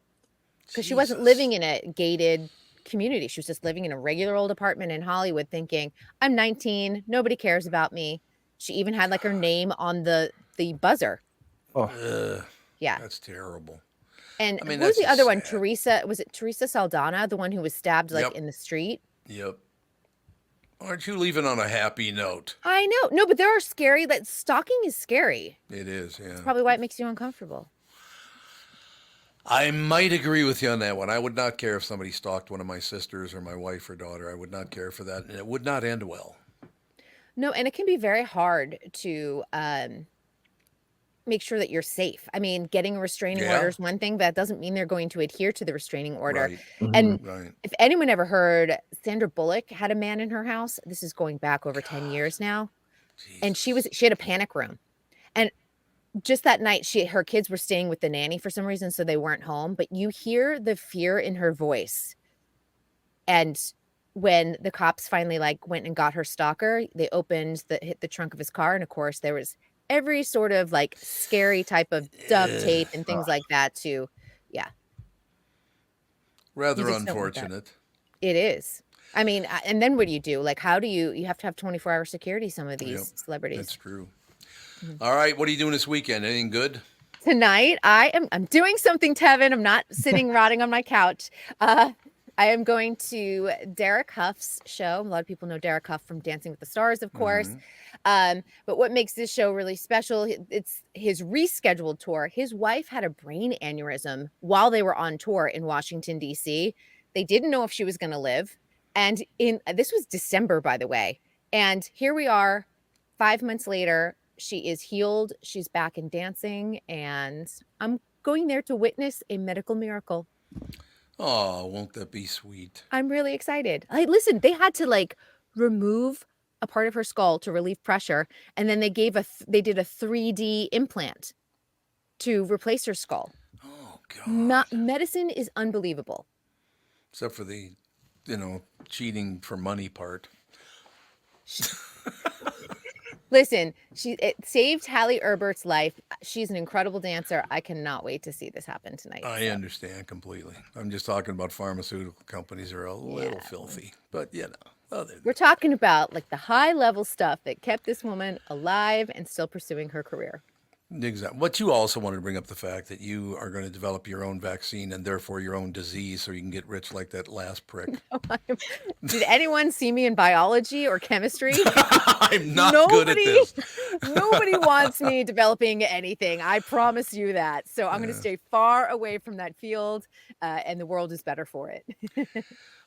because she wasn't living in a gated community. She was just living in a regular old apartment in Hollywood thinking, I'm 19, nobody cares about me. She even had like her name on the buzzer. Yeah, that's terrible. And I mean, who was the other one? Was it Teresa Saldana, the one who was stabbed in the street? Yep. Aren't you leaving on a happy note? I know. No, but there are scary, that stalking is scary. It is, yeah. That's probably why it makes you uncomfortable. I might agree with you on that one. I would not care if somebody stalked one of my sisters or my wife or daughter. I would not care for that, and it would not end well. No, and it can be very hard to make sure that you're safe. I mean, getting a restraining order is one thing, but that doesn't mean they're going to adhere to the restraining order. Right. And if anyone ever heard, Sandra Bullock had a man in her house. This is going back over 10 years now. Jesus. And she had a panic room. And just that night, her kids were staying with the nanny for some reason, so they weren't home. But you hear the fear in her voice. And when the cops finally went and got her stalker, they hit the trunk of his car, and of course there was every sort of scary type of duct tape and things like that too. Yeah. Rather unfortunate. It is. I mean, and then what do you do? How do you have to have 24-hour security, some of these celebrities. That's true. All right. What are you doing this weekend? Anything good? Tonight, I'm doing something, Tevin. I'm not sitting rotting on my couch. I am going to Derek Huff's show. A lot of people know Derek Huff from Dancing with the Stars, of course. But what makes this show really special, it's his rescheduled tour. His wife had a brain aneurysm while they were on tour in Washington, D.C. They didn't know if she was going to live. And this was December, by the way. And here we are, 5 months later. She is healed. She's back in dancing. And I'm going there to witness a medical miracle. Oh, won't that be sweet? I'm really excited. Listen, they had to remove a part of her skull to relieve pressure, and then they did a 3D implant to replace her skull. Oh God! Medicine is unbelievable. Except for the, cheating for money part. Listen, it saved Hallie Erbert's life. She's an incredible dancer. I cannot wait to see this happen tonight. I understand completely. I'm just talking about pharmaceutical companies are a little filthy, but we're talking about the high level stuff that kept this woman alive and still pursuing her career. Exactly. But you also wanted to bring up the fact that you are going to develop your own vaccine and therefore your own disease so you can get rich like that last prick. Did anyone see me in biology or chemistry? I'm not good at this. Nobody wants me developing anything. I promise you that. So I'm going to stay far away from that field, and the world is better for it.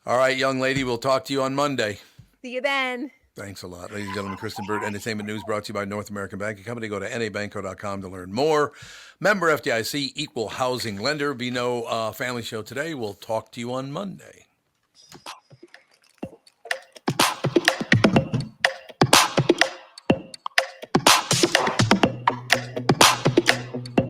All right, young lady, we'll talk to you on Monday. See you then. Thanks a lot. Ladies and gentlemen, Kristen Bird, Entertainment News brought to you by North American Banking Company. Go to nabanco.com to learn more. Member FDIC, equal housing lender. Be no family show today. We'll talk to you on Monday.